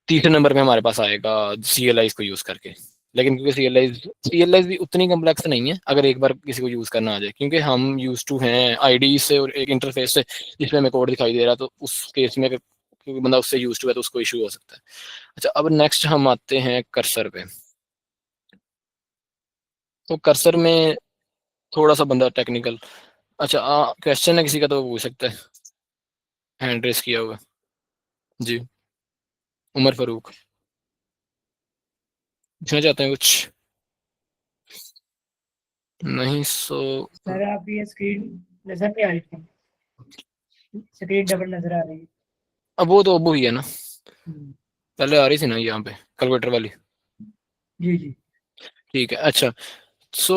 तीसरे नंबर पे हमारे पास आएगा सी एल आईज को यूज करके। लेकिन क्योंकि सी एल आईज भी उतनी कम्प्लेक्स नहीं है अगर एक बार किसी को यूज करना आ जाए, क्योंकि हम यूज टू हैं आईडी से और एक इंटरफेस से जिसमें हमें कोड दिखाई दे रहा है, तो उस केस में अगर क्योंकि बंदा उससे यूज टू है तो उसको इशू हो सकता है। अच्छा, अब नेक्स्ट हम आते हैं कर्सर पे। तो कर्सर में थोड़ा सा बंदा टेक्निकल। अच्छा, क्वेश्चन है किसी का तो वो पूछ सकता है, हैंड रेस किया हुआ। जी, उमर फारूक, पूछना चाहते हैं कुछ? नहीं, सो सर आप ये स्क्रीन नजर नहीं आ रही थी, स्क्रीन डबल नजर आ रही है। अब वो तो अब हुई है ना, हम्म, पहले आ रही थी ना यहाँ पे कैलकुलेटर वाली। जी जी। ठीक है, अच्छा। सो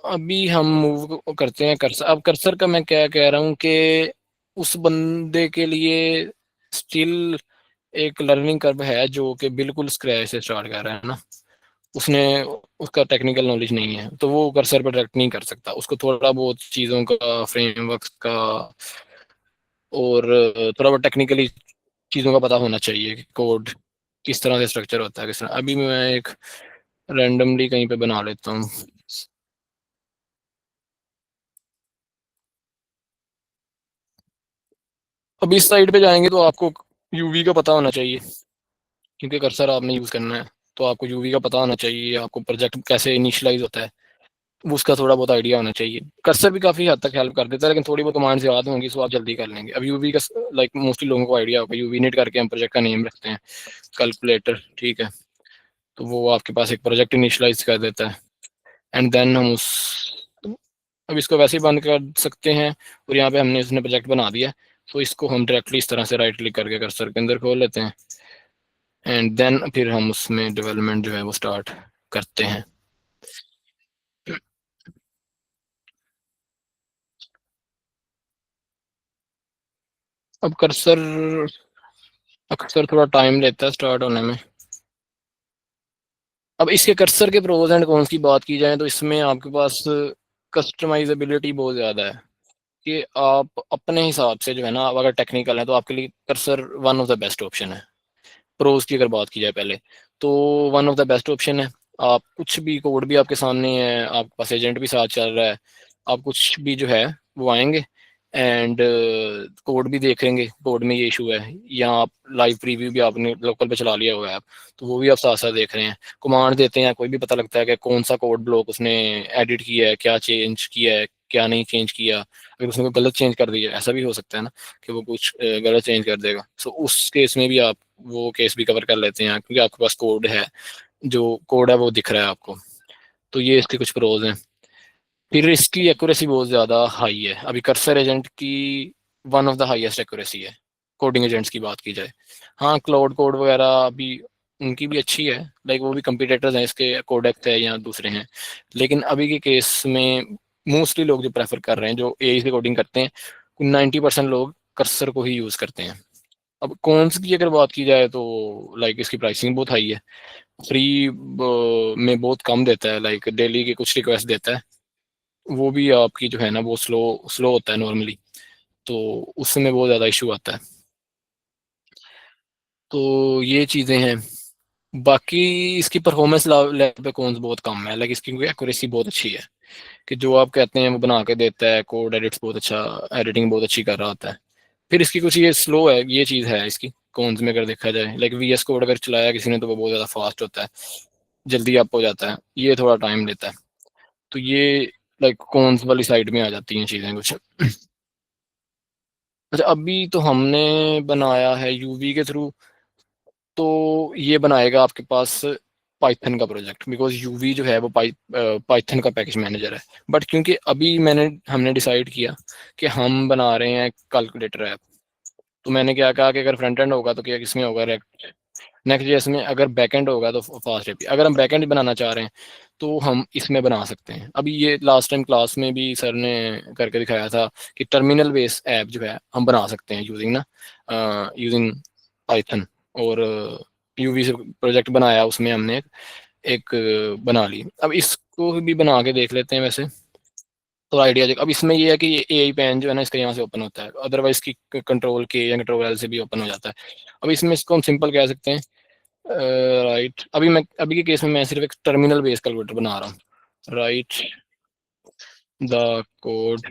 अभी हम मूव करते हैं कर्सर। अब कर्सर का मैं क्या कह रहा हूँ कि उस बंदे के लिए स्टिल एक लर्निंग कर्व है जो कि बिल्कुल स्क्रैच से स्टार्ट कर रहा है ना। उसने उसका टेक्निकल नॉलेज नहीं है तो वो कर्सर पर डायरेक्ट नहीं कर सकता। उसको थोड़ा बहुत चीज़ों का, फ्रेमवर्क का और थोड़ा बहुत टेक्निकली चीज़ों का पता होना चाहिए कि कोड किस तरह से स्ट्रक्चर होता है, किस तरह। अभी मैं एक रैंडमली कहीं पे बना लेता हूँ। अब इस साइड पे जाएंगे तो आपको यूवी का पता होना चाहिए, क्योंकि कर्सर आपने यूज़ करना है। तो आपको यूवी का पता होना चाहिए, आपको प्रोजेक्ट कैसे इनिशियलाइज होता है वो उसका थोड़ा बहुत आइडिया होना चाहिए। कर्सर भी काफ़ी हद तक हेल्प कर देता है, लेकिन थोड़ी बहुत कमांड्स याद होंगी तो आप जल्दी कर लेंगे। अब यूवी का लाइक मोस्टली लोगों को आइडिया होगा, यूवी नेट करके हम प्रोजेक्ट का नेम रखते हैं, कैलकुलेटर, ठीक है। तो वो आपके पास एक प्रोजेक्ट इनिशियलाइज कर देता है। एंड देन हम उस अब इसको वैसे ही बंद कर सकते हैं। और यहाँ पे हमने उसने प्रोजेक्ट बना दिया, तो इसको हम डायरेक्टली इस तरह से राइट क्लिक करके कर्सर के अंदर खोल लेते हैं। एंड देन फिर हम उसमें डेवलपमेंट जो है वो स्टार्ट करते हैं। अब कर्सर अक्सर थोड़ा टाइम लेता है स्टार्ट होने में। अब इसके कर्सर के प्रोज एंड कॉन्स की बात की जाए तो इसमें आपके पास कस्टमाइजेबिलिटी बहुत ज़्यादा है कि आप अपने हिसाब से जो है ना, अब अगर टेक्निकल है तो आपके लिए cursor one of the best option है। प्रोज की अगर बात की जाए पहले, तो one of the best option है। आप कुछ भी कोड भी आपके सामने है, आपके पास एजेंट भी साथ चल रहा है, आप कुछ भी जो है वो आएंगे एंड कोड भी देखेंगे, कोड में ये इशू है, या आप लाइव प्रीव्यू भी आपने लोकल पे चला लिया हुआ है आप, तो वो भी आप साथ साथ देख रहे हैं। कमांड देते हैं, कोई भी पता लगता है कि कौन सा कोड ब्लॉक उसने एडिट किया है, क्या चेंज किया है, क्या नहीं चेंज किया। अगर उसने कोई गलत चेंज कर दिया, ऐसा भी हो सकता है ना कि वो कुछ गलत चेंज कर देगा, सो उस केस में भी आप वो केस भी कवर कर लेते हैं, क्योंकि आपके पास कोड है, जो कोड है वो दिख रहा है आपको। तो ये इसके कुछ प्रोज हैं। फिर इसकी एक्यूरेसी बहुत ज़्यादा हाई है। अभी कर्सर एजेंट की one of the highest accuracy है, कोडिंग एजेंट्स की बात की जाए। हाँ, क्लाउड कोड वगैरह भी उनकी भी अच्छी है, लाइक वो भी कंपटीटर्स हैं इसके, कोडेक्स है या दूसरे हैं। लेकिन अभी के केस में मोस्टली लोग जो प्रेफर कर रहे हैं, जो एआई से कोडिंग करते हैं, 90% लोग कर्सर को ही यूज़ करते हैं। अब कॉन्स की अगर बात की जाए तो लाइक इसकी प्राइसिंग बहुत हाई है। फ्री में बहुत कम देता है, लाइक डेली के कुछ रिक्वेस्ट देता है, वो भी आपकी जो है ना वो स्लो स्लो होता है नॉर्मली, तो उसमें बहुत ज़्यादा इशू आता है। तो ये चीज़ें हैं। बाकी इसकी परफॉर्मेंस लेवल पे कौन बहुत कम है, लेकिन इसकी एक्यूरेसी बहुत अच्छी है कि जो आप कहते हैं वो बना के देता है। कोड एडिट्स बहुत अच्छा, एडिटिंग बहुत अच्छी कर रहा होता है। फिर इसकी कुछ ये स्लो है, ये चीज़ है इसकी कॉन्स में अगर देखा जाए। लाइक वीएस कोड अगर चलाया किसी ने तो वो बहुत ज़्यादा फास्ट होता है, जल्दी अप हो जाता है, ये थोड़ा टाइम लेता है। तो ये लाइक कॉन्स वाली साइड में आ जाती हैं चीज़ें कुछ। अच्छा, अभी तो हमने बनाया है यूवी के थ्रू, तो ये बनाएगा आपके पास पाइथन का प्रोजेक्ट, बिकॉज यूवी जो है वो पाइथन का पैकेज मैनेजर है। बट क्योंकि अभी हमने डिसाइड किया कि हम बना रहे हैं कैलकुलेटर ऐप, तो मैंने क्या कहा कि अगर फ्रंट एंड होगा तो क्या किसमें होगा, नेक्स्ट जेएस में। अगर बैकएंड होगा तो फास्ट एपी। अगर हम बैकएंड बनाना चाह रहे हैं तो हम इसमें बना सकते हैं। अभी ये लास्ट टाइम क्लास में भी सर ने करके दिखाया था कि टर्मिनल बेस्ड ऐप जो है हम बना सकते हैं यूजिंग ना, यूजिंग पाइथन। और यूवी से प्रोजेक्ट बनाया, उसमें हमने एक बना ली। अब इसको भी बना के देख लेते हैं वैसे, तो आइडिया। अब इसमें ये है कि ये एआई पैन जो है ना इसका यहाँ से ओपन होता है, अदरवाइज की कंट्रोल के या कंट्रोल एल से भी ओपन हो जाता है। अब इसमें इसको हम सिंपल कह सकते हैं, राइट। अभी के केस में मैं सिर्फ एक टर्मिनल बेस कैलकुलेटर बना रहा हूँ। Write the code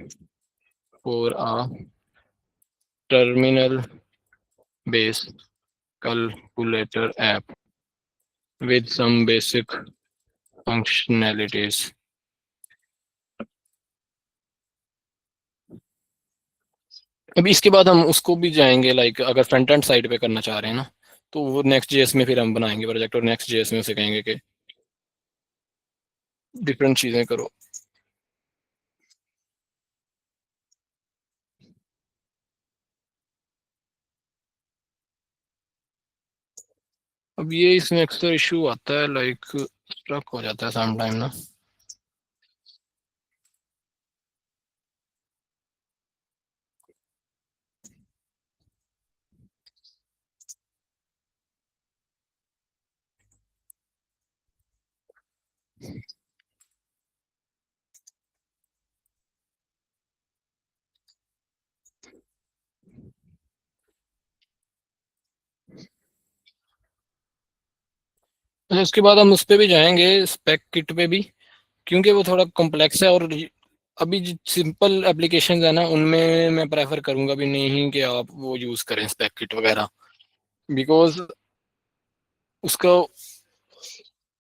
for a terminal base calculator app with some basic functionalities. अभी इसके बाद हम उसको भी जाएंगे, लाइक अगर फ्रंट एंड साइड पे करना चाह रहे हैं ना, तो वो नेक्स्ट जेएस में फिर हम बनाएंगे प्रोजेक्ट, और नेक्स्ट जेएस में उसे कहेंगे कि डिफरेंट चीज़ें करो। अब ये इसमें अक्सर इशू आता है, लाइक स्ट्रक हो जाता है सम टाइम ना। अच्छा, उसके बाद हम उस पे भी जाएंगे, स्पेक किट पे भी, क्योंकि वो थोड़ा कॉम्प्लेक्स है। और अभी जो सिंपल एप्लीकेशन है ना, उनमें मैं प्रेफर करूंगा भी नहीं कि आप वो यूज़ करें स्पेक किट वगैरह। बिकॉज उसका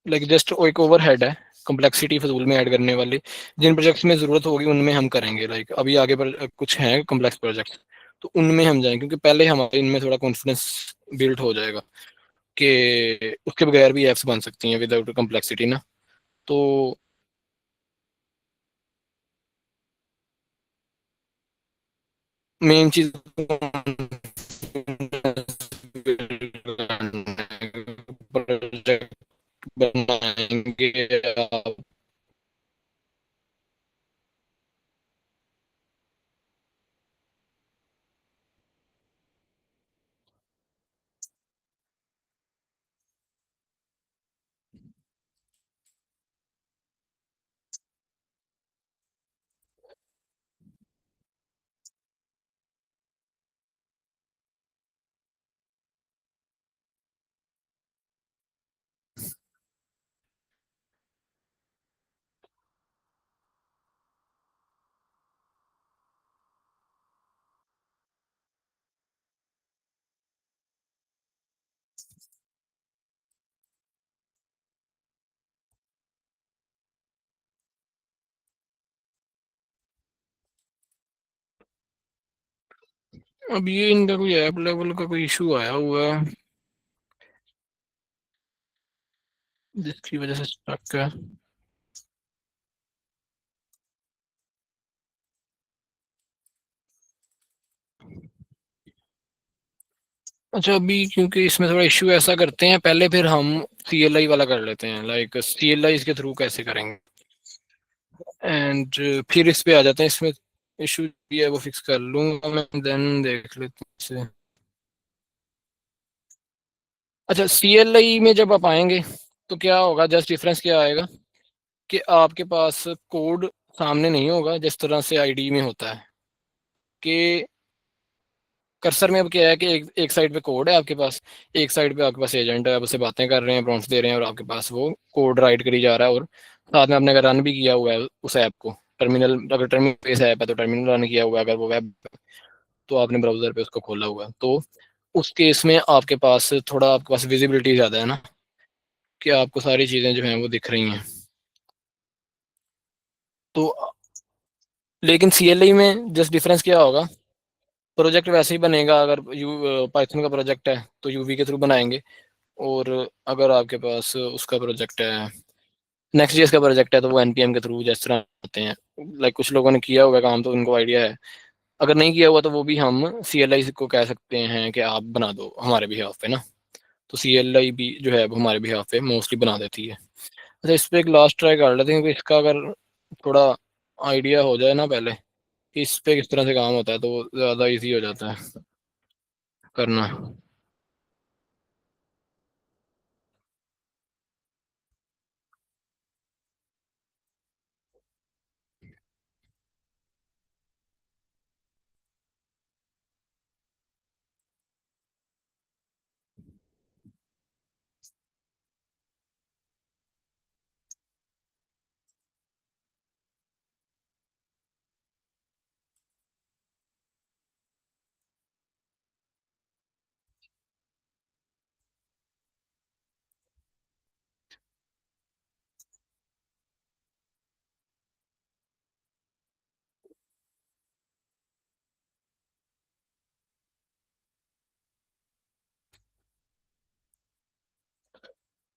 लाइक जस्ट एक ओवर हेड है, कॉम्प्लेक्सिटी फजूल में ऐड करने वाली। जिन प्रोजेक्ट्स में ज़रूरत होगी उनमें हम करेंगे। लाइक अभी आगे पर कुछ हैं कॉम्प्लेक्स प्रोजेक्ट, तो उनमें हम जाएंगे, क्योंकि पहले हमारे इनमें थोड़ा कॉन्फिडेंस बिल्ड हो जाएगा कि उसके बगैर भी एप्स बन सकती हैं विदाउट कॉम्प्लेक्सिटी ना। तो मेन चीज प्रोजेक्ट बनाएंगे आप। अब ये इनका कोई ऐप लेवल का कोई इशू आया हुआ है जिसकी वजह से स्टक है। अच्छा, अभी क्योंकि इसमें थोड़ा इशू ऐसा करते हैं, पहले फिर हम CLI वाला कर लेते हैं। लाइक CLI के थ्रू कैसे करेंगे, एंड फिर इस पे आ जाते हैं। इसमें इशू भी है, वो फिक्स कर लूंगा मैं, देन देख लेते हैं इसे। अच्छा, CLI में जब आप आएंगे तो क्या होगा, जस्ट डिफरेंस क्या आएगा कि आपके पास कोड सामने नहीं होगा जिस तरह से ID में होता है। कि कर्सर में अब क्या है कि एक साइड पे कोड है आपके पास, एक साइड पे आपके पास एजेंट है, आप उससे बातें कर रहे हैं, प्रॉम्प्ट्स दे रहे हैं, और आपके पास वो कोड राइट करी जा रहा है। और साथ में आपने अगर रन भी किया हुआ है उस ऐप को, टर्मिनल, अगर टर्मिनल बेस ऐप है तो टर्मिनल रन किया हुआ है, अगर वो वेब तो आपने ब्राउजर पे उसको खोला हुआ है, तो उस केस में आपके पास थोड़ा, आपके पास विजिबिलिटी ज़्यादा है ना, कि आपको सारी चीज़ें जो हैं वो दिख रही हैं। तो लेकिन CLI में जस्ट डिफरेंस क्या होगा, प्रोजेक्ट वैसे ही बनेगा। अगर पाइथन का प्रोजेक्ट है तो UV के थ्रू बनाएंगे, और अगर आपके पास उसका प्रोजेक्ट है, नेक्स्ट जेएस का प्रोजेक्ट है, तो वो NPM के थ्रू जिस तरह होते हैं। लाइक कुछ लोगों ने किया होगा काम तो उनको आइडिया है, अगर नहीं किया हुआ तो वो भी हम CLI को कह सकते हैं कि आप बना दो हमारे बिहाफ पे ना। तो CLI भी जो है वो हमारे बिहाफ पे मोस्टली बना देती है। अच्छा, इस पे एक लास्ट ट्राई कर लेते हैं, क्योंकि इसका अगर थोड़ा आइडिया हो जाए ना पहले कि इस पे किस तरह से काम होता है, तो ज़्यादा इजी हो जाता है करना।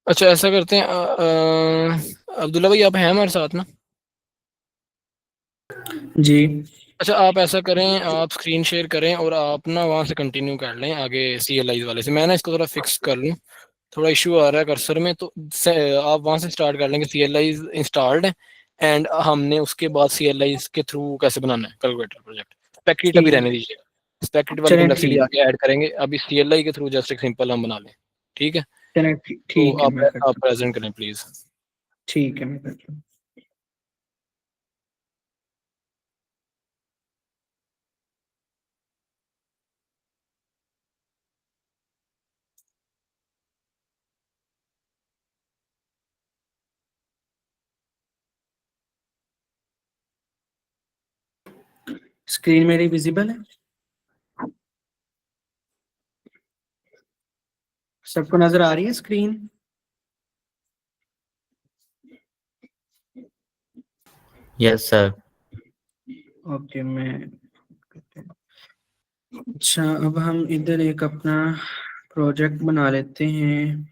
अच्छा, ऐसा करते हैं, अब्दुल्ला भाई आप हैं हमारे साथ ना? जी। अच्छा, आप ऐसा करें, आप स्क्रीन शेयर करें और आप ना वहाँ से कंटिन्यू कर लें आगे CLI वाले से। मैं ना इसको थोड़ा फिक्स कर लूँ, थोड़ा इशू आ रहा है कर्सर में, तो आप वहां से स्टार्ट कर लेंगे CLI इंस्टॉल्ड है, एंड हमने उसके बाद CLI के थ्रू कैसे बनाना है कैलकुलेटर प्रोजेक्ट। स्पेक्ट अभी रहने ठीक, दीजिए, स्पेक्ट वाली चलें कॉम्प्लेक्सिटी ठीक, आगे ऐड करेंगे, अभी CLI के थ्रू जस्ट एक सिंपल हम बना लें। ठीक है, चलें तो ठीक है, मैं आप करता हूँ। प्रेजेंट करें प्लीज। ठीक है, मैं करता हूँ। स्क्रीन मेरी विजिबल है? सबको नजर आ रही है स्क्रीन? Yes sir. ओके, मैं अच्छा, अब हम इधर एक अपना प्रोजेक्ट बना लेते हैं।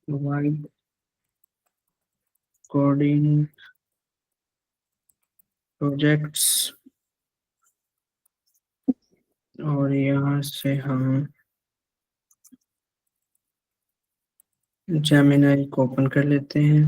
वाइड कोडिंग प्रोजेक्ट्स, और यहाँ से हम जेमिनाई को ओपन कर लेते हैं।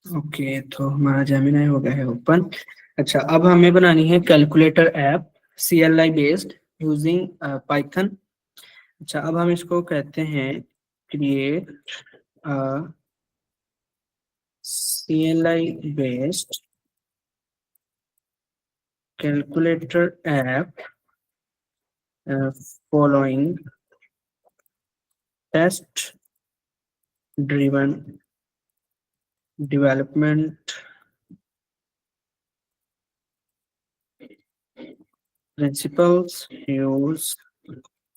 ओके, तो हमारा जेमिनाई हो गया है ओपन। अच्छा, अब हमें बनानी है calculator app, CLI based using Python. अच्छा, अब हम इसको कहते हैं create CLI based calculator app following test driven development principles, use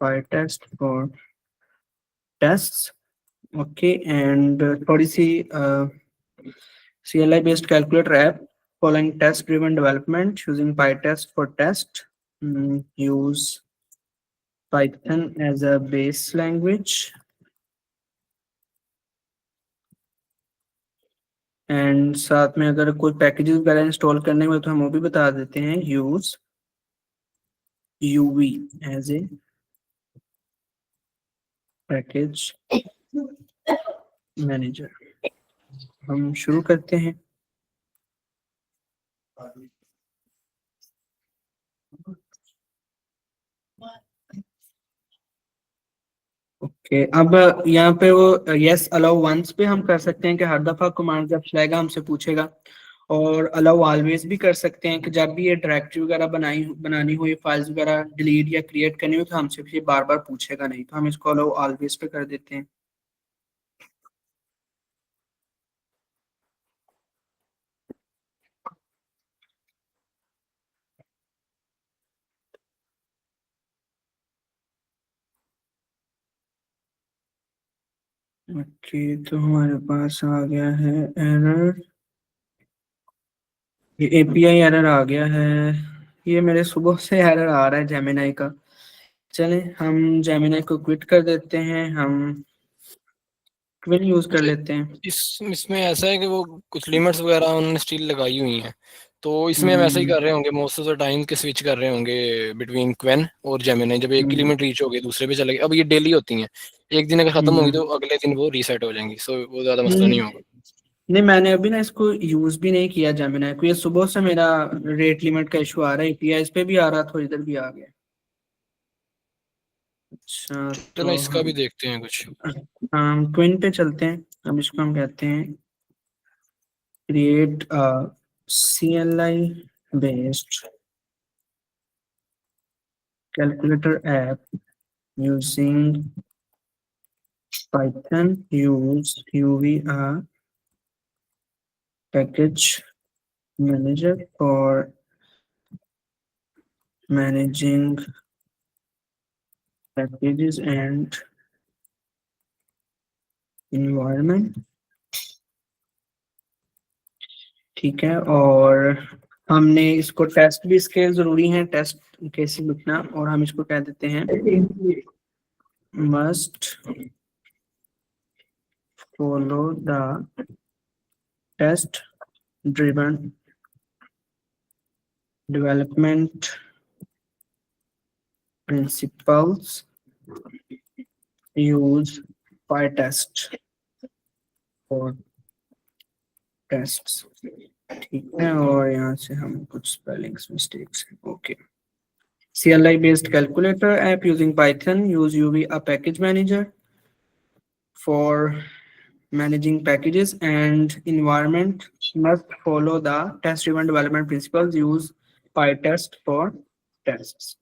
PyTest for tests. Okay, and थोड़ी सी CLI based calculator app following test driven development using PyTest for test. Use Python as a base language, and साथ में अगर कोई packages वगैरह install करने में तो हम वो भी बता देते हैं। Use UV as a package manager. हम शुरू करते हैं। ओके, अब यहाँ पे वो यस अलाउ वंस पे हम कर सकते हैं कि हर दफा कमांड जब चलाएगा हमसे पूछेगा, और अलाउ ऑलवेज भी कर सकते हैं कि जब भी ये डायरेक्टरी वगैरह बनानी हो, ये फाइल्स वगैरह डिलीट या क्रिएट करनी हो, तो हमसे फिर बार बार पूछेगा नहीं, तो हम इसको अलाउ ऑलवेज पे कर देते हैं। ओके, तो हमारे पास आ गया है एरर, ये API एरर आ गया है। ये मेरे सुबह से एरर आ रहा है जेमिनाई का। चलें, हम जेमिनाई को क्विट कर देते हैं, हम क्विन यूज कर लेते हैं। इसमें ऐसा है कि वो कुछ लिमिट्स वगैरह उन्होंने स्टिल लगाई हुई हैं, तो इसमें हम ऐसा ही हम्म कर रहे होंगे मोस्ट ऑफ द टाइम के स्विच कर रहे होंगे बिटवीन क्वेन और जेमिनी। जब एक की हम्म लिमिट रीच होगी दूसरे पे चलेगी। अब ये डेली होती हैं, एक दिन अगर खत्म होगी हम्म। तो अगले दिन वो रीसेट हो जाएंगी, सो वो ज्यादा मसला नहीं नहीं होगा। नहीं, मैंने अभी ना इसको यूज भी नहीं किया जेमिनाई को, ये सुबह से मेरा रेट लिमिट का इशू आ रहा है, APIs पे भी आ रहा था, इधर भी आ गया। अच्छा, चलो तो इसका भी देखते हैं कुछ। हम क्विन पे चलते हैं। अब इसको हम कहते हैं create CLI based calculator app using Python. Use UVR package manager for managing packages and environment. ठीक है, और हमने इसको टेस्ट भी इसके जरूरी हैं, टेस्ट कैसे लिखना, और हम इसको कह देते हैं must follow the test driven development principles, use PyTest for tests। ठीक है, और यहाँ से हम कुछ spellings mistakes, okay. CLI based calculator app using Python, use UV a package manager for managing packages and environment, must follow the test driven development principles, use PyTest for tests।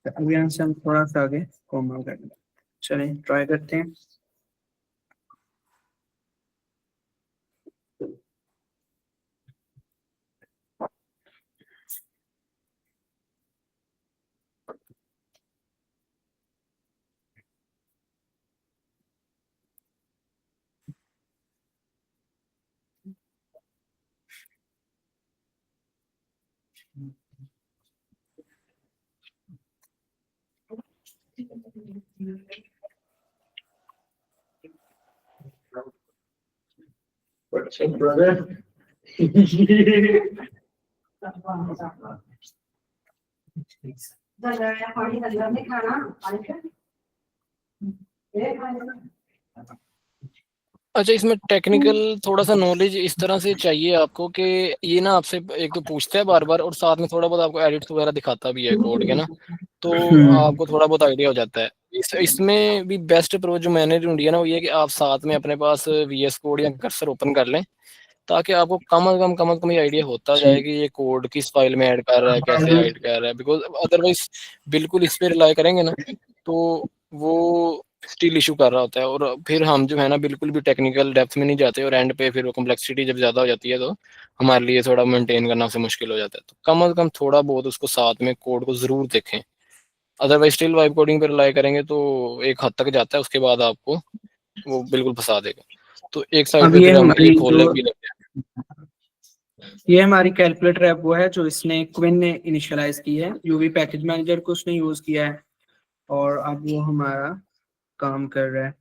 अभी यहाँ से हम थोड़ा सा आगे कोमा करेंगे, चलें try करते हैं। What's up, brother? अच्छा, इसमें टेक्निकल थोड़ा सा नॉलेज इस तरह से चाहिए आपको कि ये ना आपसे एक तो पूछता है बार बार, और साथ में थोड़ा बहुत आपको एडिट्स वगैरह दिखाता भी है कोड के ना, तो आपको थोड़ा बहुत आइडिया हो जाता है। इसमें भी बेस्ट अप्रोच जो मैंने ढूंढी है ना, वो ये कि आप साथ में अपने पास VS कोड या कर्सर ओपन कर लें, ताकि आपको कम से कम ये आइडिया होता जाए कि ये कोड किस फाइल में ऐड कर रहा है, कैसे ऐड कर रहा है। बिकॉज अदरवाइज बिल्कुल इस पे रिलाई करेंगे ना, तो वो स्टिल इशू कर रहा होता है, और फिर हम जो है ना बिल्कुल भी टेक्निकल डेप्थ में नहीं जाते, और एंड पे फिर वो कॉम्प्लेक्सिटी जब ज़्यादा हो जाती है तो हमारे लिए थोड़ा मेंटेन करना उससे मुश्किल हो जाता है। तो कम से कम थोड़ा बहुत उसको साथ में कोड को ज़रूर देखें, अदरवाइज स्टिल वाइब कोडिंग पे रिलाई करेंगे तो एक हद तक जाता है, उसके बाद आपको वो बिल्कुल फंसा देगा। तो एक साइड अब पे ये फिर हम ये हमारी खोलने जो भी लगते हैं। ये हमारी कैलकुलेटर ऐप वो है जो इसने क्विन ने इनिशियलाइज की है, यूवी पैकेज मैनेजर को उसने यूज किया है, और अब वो हमारा काम कर रहा है,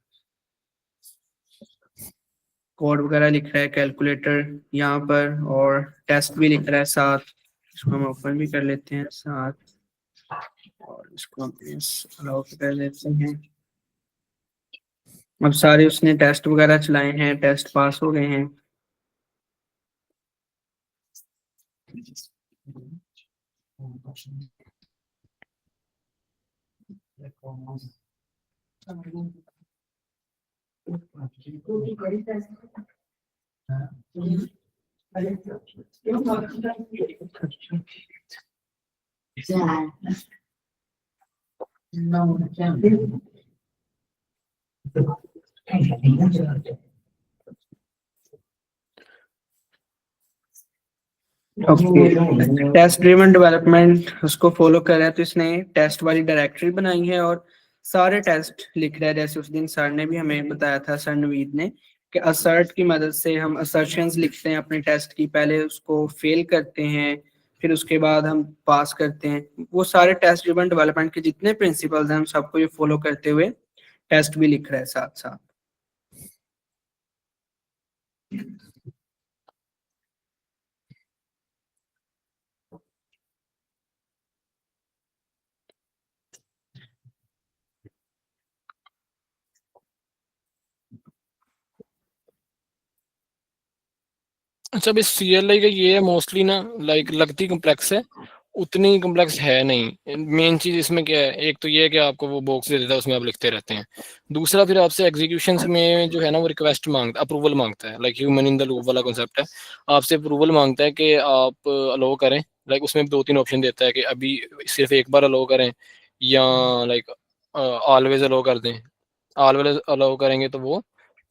कोड वगैरह लिख रहा है कैलकुलेटर यहाँ पर, और टेस्ट भी लिख रहा है साथ। इसको हम ओपन भी कर लेते हैं साथ, और इसको हम अलाउ कर लेते हैं। अब सारे उसने टेस्ट वगैरह चलाए हैं, टेस्ट पास हो गए हैं। ओके, टेस्ट ड्रिवन डेवलपमेंट उसको फॉलो कर रहा है, तो इसने टेस्ट वाली डायरेक्टरी बनाई है और सारे टेस्ट लिख रहा है। जैसे उस दिन सर ने भी हमें बताया था, सर नवीद ने, कि असर्ट की मदद से हम असर्शंस लिखते हैं अपने टेस्ट की, पहले उसको फेल करते हैं, फिर उसके बाद हम पास करते हैं। वो सारे टेस्ट ड्रिवन डेवलपमेंट के जितने प्रिंसिपल्स हैं हम सबको ये फॉलो करते हुए टेस्ट भी लिख रहा है साथ साथ। अच्छा, अब इस CLI का ये है मोस्टली ना, लाइक लगती कम्प्लेक्स है, उतनी कम्प्लेक्स है नहीं। मेन चीज इसमें क्या है, एक तो ये है कि आपको वो बॉक्स दे देता है, उसमें आप लिखते रहते हैं। दूसरा, फिर आपसे एग्जीक्यूशन में जो है ना वो रिक्वेस्ट मांगता, अप्रूवल मांगता है, like human in the loop वाला कॉन्सेप्ट है। आपसे अप्रूवल मांगता है कि आप अलो करें, लाइक उसमें 2-3 ऑप्शन देता है कि अभी सिर्फ एक बार अलो करें, या लाइक ऑलवेज अलो कर दें। ऑलवेज अलो करेंगे तो वो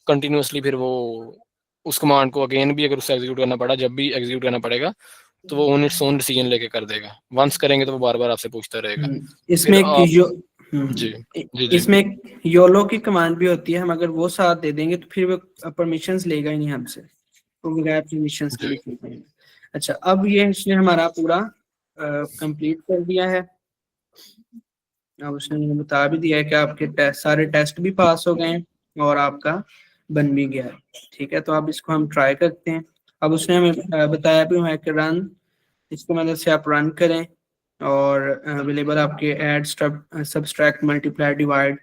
कंटिन्यूसली फिर वो उस कमांड को अगेन भी अगर उससे एग्जीक्यूट करना पड़ा, जब भी एग्जीक्यूट करना पड़ेगा तो वो ऑन इट्स ओन डिसीजन लेके कर देगा। वंस करेंगे तो वो बार बार आपसे पूछता रहेगा। इसमें फिर आप हम्म, जी जी जी इसमें एक योलो की कमांड भी होती है, हम अगर वो साथ दे देंगे तो फिर वो परमिशंस लेगा ही नहीं हमसे, तो बगैर परमिशंस के जी लिखेंगे। अच्छा, अब ये इसने हमारा पूरा कंप्लीट कर दिया है। अब उसने मुझे बता भी दिया है कि आपके सारे टेस्ट भी पास हो गए हैं और आपका बन भी गया है। ठीक है, तो अब इसको हम ट्राई करते हैं। अब उसने हमें बताया भी हुआ है कि रन, इसको मदद से आप रन करें और अवेलेबल आपके ऐड, सब्सट्रैक्ट, मल्टीप्लाई, डिवाइड,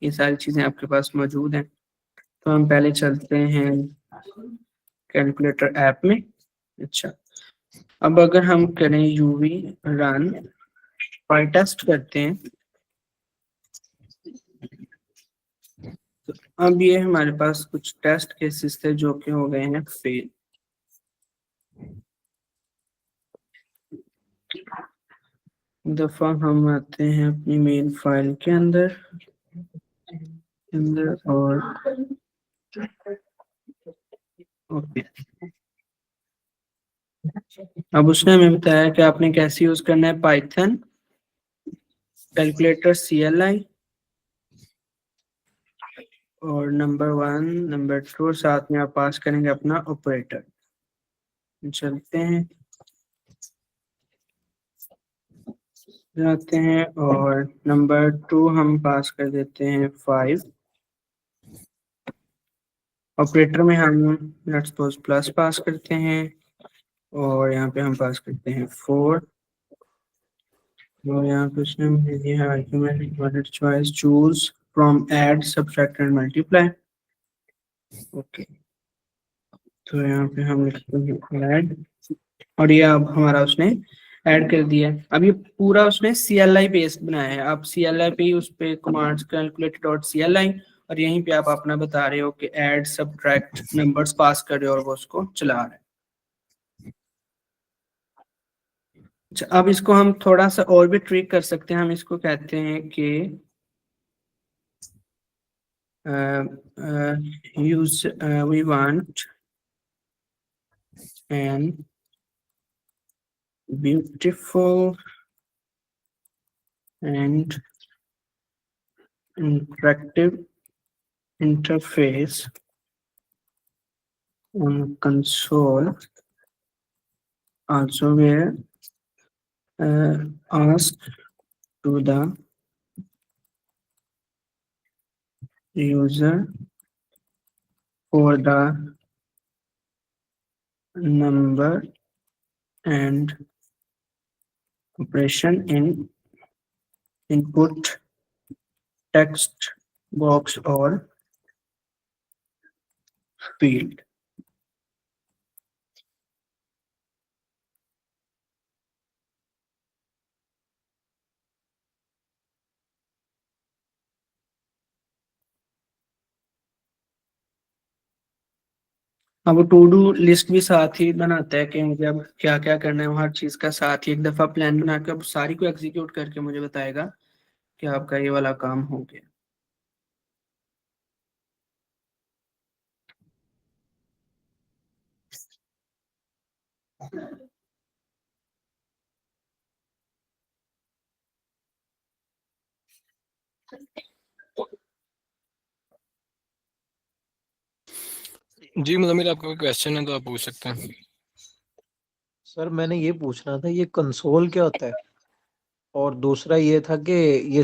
ये सारी चीज़ें आपके पास मौजूद हैं। तो हम पहले चलते हैं कैलकुलेटर ऐप में। अच्छा, अब अगर हम करें यूवी रन और टेस्ट करते हैं, तो अब ये हमारे पास कुछ टेस्ट केसेस थे जो कि हो गए हैं फेल। दफा हम आते हैं अपनी मेन फाइल के अंदर और ओके, अब उसने हमें बताया कि आपने कैसे यूज करना है पाइथन, कैलकुलेटर CLI और नंबर 1, नंबर 2 और साथ में आप पास करेंगे अपना ऑपरेटर। चलते हैं, जाते हैं और नंबर 2 हम पास कर देते हैं 5। ऑपरेटर में हम लेट्स सपोज प्लस पास करते हैं और यहाँ पे हम पास करते हैं 4 और यहाँ पे उसने मुझे दिया है argument choice choose from add, subtract and multiply. Okay, तो यहाँ पे हम लिखते हैं ऐड और ये अब हमारा उसने ऐड कर दिया है। अब ये पूरा उसने CLI बेस्ड बनाया है। आप CLI पे ही उस पे कमांड्स calculate.cli और यहीं पे आप अपना बता रहे हो कि ऐड, सब्ट्रैक्ट, नंबर्स पास कर रहे हो और वो उसको चला रहे हैं। अच्छा, अब इसको हम थोड़ा सा और भी ट्रिक कर सकते हैं। हम इसको कहते हैं कि use we want an beautiful and interactive interface on console, also where ask to the user for the number and operation in input text box or field। अब वो टू डू लिस्ट भी साथ ही बनाता है कि मुझे अब क्या क्या करना है, वो हर चीज का साथ ही एक दफा प्लान बना के अब सारी को एग्जीक्यूट करके मुझे बताएगा कि आपका ये वाला काम हो गया। जी मुजम्मिल, आपका कोई क्वेश्चन है तो आप पूछ सकते हैं। सर मैंने ये पूछना था, ये कंसोल क्या होता है? और दूसरा ये था कि ये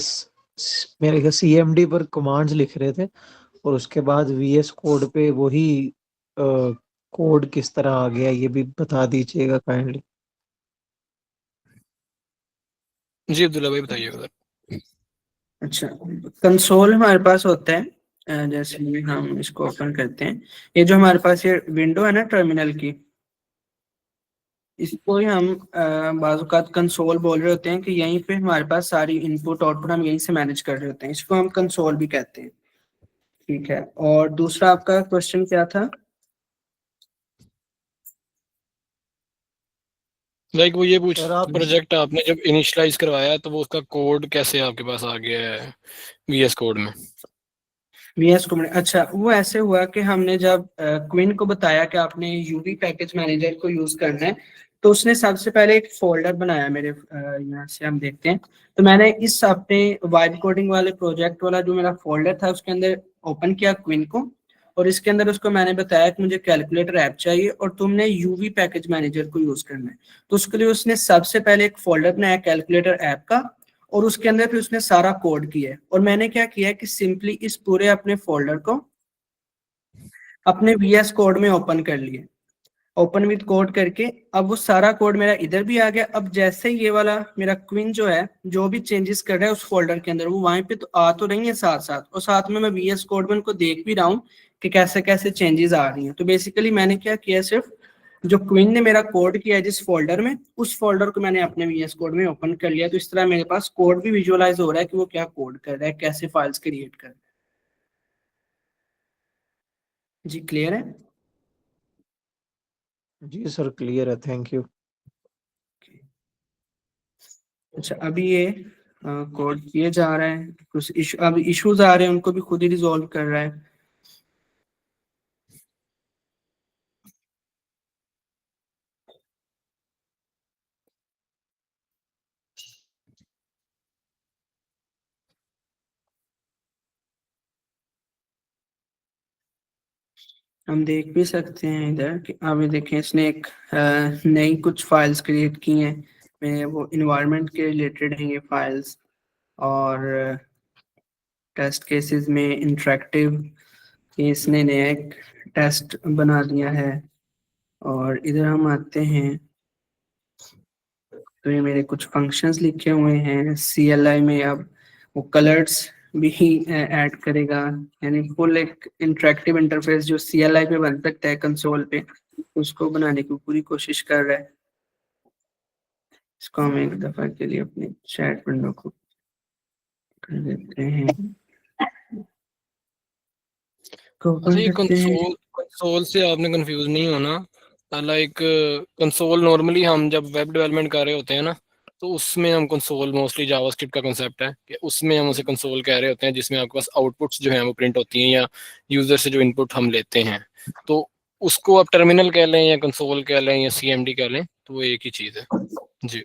मेरे ख्याल CMD पर कमांड्स लिख रहे थे और उसके बाद VS कोड पे वही कोड किस तरह आ गया, ये भी बता दीजिएगा काइंडली। जी अब्दुल्ला भाई बताइए उधर। अच्छा, कंसोल हमारे पास होता है जैसे कि हम इसको ओपन करते हैं, ये जो हमारे पास ये विंडो है ना टर्मिनल की, इसको ही हम बाज़ कंसोल बोल रहे होते हैं कि यहीं पे हमारे पास सारी इनपुट आउटपुट हम यहीं से मैनेज कर रहे होते हैं। इसको हम कंसोल भी कहते हैं। ठीक है, और दूसरा आपका क्वेश्चन क्या था? लाइक वो ये पूछ, सर आप प्रोजेक्ट आपने जब इनिशियलाइज करवाया तो वो उसका कोड कैसे आपके पास आ गया है VS कोड में? VS कोड, अच्छा वो ऐसे हुआ कि हमने जब क्विन को बताया कि आपने यूवी पैकेज मैनेजर को यूज करना है, तो उसने सबसे पहले एक फोल्डर बनाया मेरे यहाँ से हम देखते हैं। तो मैंने इस अपने वाइब कोडिंग वाले प्रोजेक्ट वाला जो मेरा फोल्डर था उसके अंदर ओपन किया क्विन को और इसके अंदर उसको मैंने बताया कि मुझे कैलकुलेटर ऐप चाहिए और तुमने यूवी पैकेज मैनेजर को यूज करना है। तो उसके लिए उसने सबसे पहले एक फोल्डर बनाया कैलकुलेटर ऐप का और उसके अंदर फिर उसने सारा कोड किया है। और मैंने क्या किया है कि सिंपली इस पूरे अपने फोल्डर को अपने VS कोड में ओपन कर लिया, ओपन विद कोड करके अब वो सारा कोड मेरा इधर भी आ गया। अब जैसे ही ये वाला मेरा क्वीन जो है जो भी चेंजेस कर रहा है उस फोल्डर के अंदर, वो वहां पे तो आ तो रही है साथ साथ, और साथ में मैं VS कोड में उनको देख भी रहा हूँ कि कैसे कैसे चेंजेस आ रही हैं। तो बेसिकली मैंने क्या किया, सिर्फ जो क्वीन ने मेरा कोड किया है जिस फोल्डर में, उस फोल्डर को मैंने अपने VS कोड में ओपन कर लिया। तो इस तरह मेरे पास कोड भी विजुअलाइज हो रहा है कि वो क्या कोड कर रहा है, कैसे फाइल्स क्रिएट कर रहा है। जी क्लियर है? जी सर क्लियर है, थैंक यू। अच्छा, अभी ये कोड किए जा रहा है, कुछ इशू, अब इश्यूज आ रहे हैं उनको भी खुद ही रिजॉल्व कर रहा है। हम देख भी सकते हैं इधर कि अभी देखें इसने एक नई कुछ फाइल्स क्रिएट की हैं, वो इन्वायरमेंट के रिलेटेड हैं ये फाइल्स, और टेस्ट केसेस में इंटरेक्टिव इसने नया एक टेस्ट बना दिया है। और इधर हम आते हैं तो ये मेरे कुछ फंक्शंस लिखे हुए हैं CLI में। अब वो कलर्स भी ऐड करेगा, यानी फुल एक इंटरेक्टिव इंटरफेस जो CLI पे बन सकता है कंसोल पे, उसको बनाने की पूरी कोशिश कर रहा है। इसको हम एक दफा के लिए अपने चैट विंडो को कर देते हैं, को अच्छा, ओपन ये करते हैं। कंसोल कंसोल से आपने कंफ्यूज नहीं होना। लाइक कंसोल नॉर्मली हम जब वेब डेवलपमेंट कर रहे होते हैं ना, तो उसमें हम कंसोल मोस्टली जावास्क्रिप्ट का कंसेप्ट है कि उसमें हम उसे कंसोल कह रहे होते हैं, जिसमें आपके पास आउटपुट्स जो हैं वो प्रिंट होती हैं या यूजर से जो इनपुट हम लेते हैं। तो उसको आप टर्मिनल कह लें या कंसोल कह लें या CMD कह लें, तो वो एक ही चीज़ है। जी।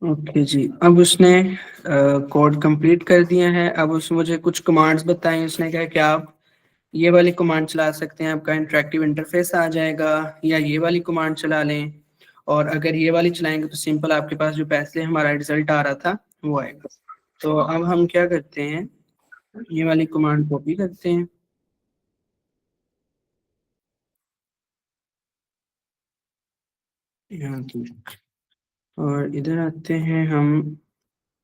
ओके जी, अब उसने कोड कंप्लीट कर दिया है। अब उसने मुझे कुछ कमांड्स बताई, उसने कहा कि आप ये वाली कमांड चला सकते हैं, आपका इंटरेक्टिव इंटरफेस आ जाएगा, या ये वाली कमांड चला लें, और अगर ये वाली चलाएंगे तो सिंपल आपके पास जो पहले हमारा रिजल्ट आ रहा था वो आएगा। तो अब हम क्या करते हैं, ये वाली कमांड कॉपी करते हैं, यहाँ की, और इधर आते हैं हम,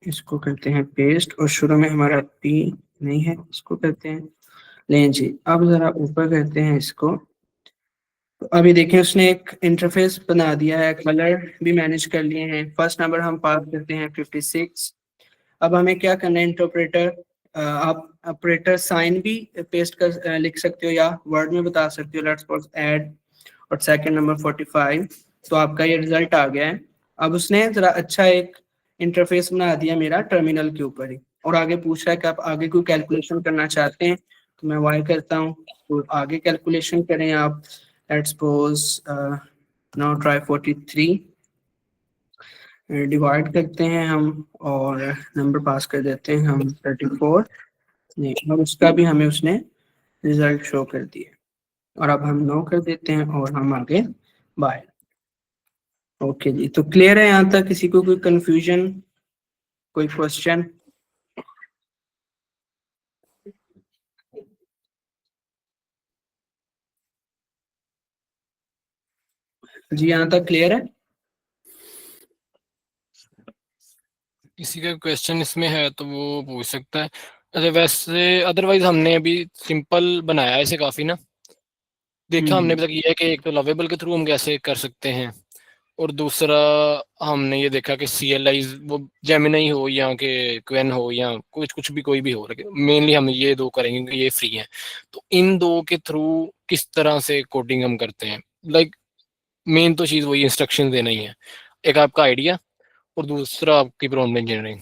इसको करते हैं पेस्ट, और शुरू में हमारा P नहीं है, इसको करते हैं लें जी। अब जरा ऊपर करते हैं इसको, तो अभी देखें उसने एक इंटरफेस बना दिया है, कलर भी मैनेज कर लिए हैं। फर्स्ट नंबर हम पास करते हैं 56। अब हमें क्या करना है, इंटरप्रेटर, आप ऑपरेटर साइन भी पेस्ट कर लिख सकते हो या वर्ड में बता सकते हो, लेट्स सपोज ऐड, और सेकंड नंबर 45। तो आपका ये रिजल्ट आ गया है। अब उसने जरा अच्छा एक इंटरफेस बना दिया मेरा टर्मिनल के ऊपर ही, और आगे पूछ रहा है कि आप आगे कोई कैलकुलेशन करना चाहते हैं, तो मैं वाई करता हूँ, तो आगे कैलकुलेशन करें आप। Let's suppose now try 43, divide करते हैं हम, और नंबर पास कर देते हैं हम 34। नहीं, और उसका भी हमें उसने रिजल्ट शो कर दिया, और अब हम नो कर देते हैं और हम आगे बाय। ओके जी, तो क्लियर है यहाँ तक? किसी को कोई कंफ्यूजन, कोई क्वेश्चन? जी यहाँ तक क्लियर है? किसी का क्वेश्चन इसमें है तो वो पूछ सकता है। अरे वैसे अदरवाइज हमने अभी सिंपल बनाया है इसे काफ़ी ना। देखा हमने अभी तक ये है कि एक तो लवेबल के थ्रू हम कैसे कर सकते हैं, और दूसरा हमने ये देखा कि CLI वो जेमिनी हो या कि क्वेन हो या कुछ कुछ भी कोई भी हो, मेनली हम ये दो करेंगे क्योंकि ये फ्री हैं। तो इन दो के थ्रू किस तरह से कोडिंग हम करते हैं, लाइक मेन तो चीज़ वही इंस्ट्रक्शन देना ही है। एक आपका आइडिया और दूसरा आपकी प्रॉम्प्ट इंजीनियरिंग,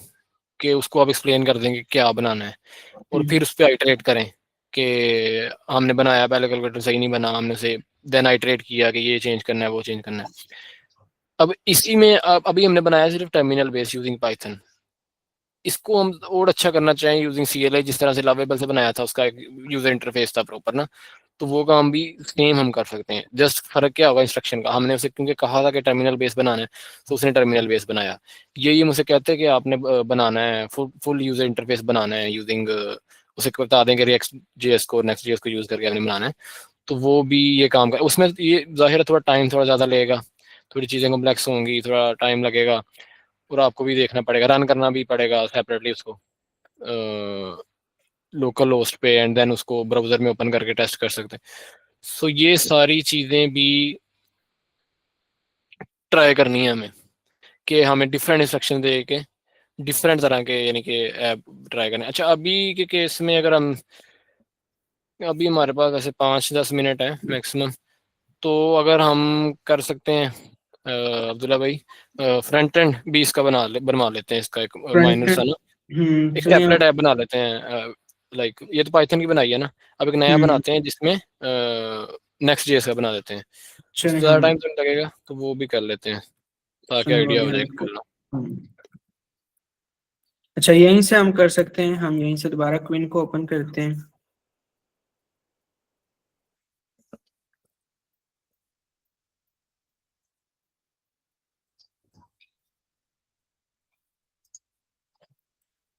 कि उसको आप एक्सप्लेन कर देंगे क्या बनाना है, और फिर उस पर आइटरेट करें कि हमने बनाया, पहले कैलकुलेटर सही नहीं बना, हमने उसे देन आइटरेट किया कि ये चेंज करना है वो चेंज करना है। अब इसी में अभी हमने बनाया सिर्फ टर्मिनल बेस यूजिंग पाइथन। इसको हम और अच्छा करना चाहें यूजिंग CLI, जिस तरह से लवेबल से बनाया था, उसका एक यूजर इंटरफेस था प्रॉपर ना, तो वो काम भी सेम हम कर सकते हैं। जस्ट फर्क क्या होगा इंस्ट्रक्शन का, हमने उसे क्योंकि कहा था कि टर्मिनल बेस बनाना है तो उसने टर्मिनल बेस बनाया। ये मुझे कहते हैं कि आपने बनाना है फुल यूजर इंटरफेस बनाना है यूजिंग, उसे बता दें कि रिएक्ट जेएस को नेक्स्ट जेएस को यूज करके आपने बनाना है, तो वो भी ये काम कर उसमें। ये जाहिर है थोड़ा टाइम थोड़ा ज़्यादा लगेगा, थोड़ी चीज़ें कॉम्प्लेक्स होंगी, थोड़ा टाइम लगेगा, और आपको भी देखना पड़ेगा, रन करना भी पड़ेगा सेपरेटली उसको लोकल होस्ट पे, एंड देन उसको ब्राउजर में ओपन करके टेस्ट कर सकते हैं। सो ये सारी चीज़ें भी ट्राई करनी है हमें, कि हमें डिफरेंट इंस्ट्रक्शन दे के डिफरेंट तरह के यानी कि ऐप ट्राई करने। अच्छा, अभी के केस में अगर हम, अभी हमारे पास ऐसे 5-10 मिनट है मैक्सिमम, तो अगर हम कर सकते हैं अब्दुल्ला भाई, फ्रंट एंड भी इसका बनवा लेते हैं, इसका एक माइनर सा ना एक चलिए टेम्पलेट ऐप बना लेते हैं। लाइक ये तो पाइथन की बनाई है ना, अब एक नया बनाते हैं जिसमें नेक्स्ट जेएस का बना देते हैं, चलिए ज़्यादा हम टाइम तो नहीं लगेगा, तो वो भी कर लेते हैं ताकि चलिए वो आइडिया भी हो जाए हम खोलना। अच्छा, यहीं से हम कर सकते हैं, हम यहीं से दोबारा क्विन को ओपन करते हैं।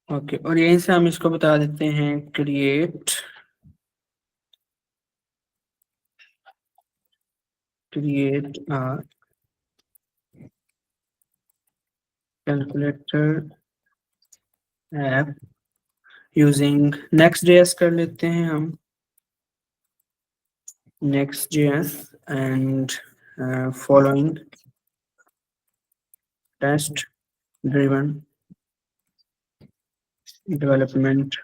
ओके, और यहीं से हम इसको बता देते हैं create calculator app using Next.js कर लेते हैं हम, Next.js and following test driven development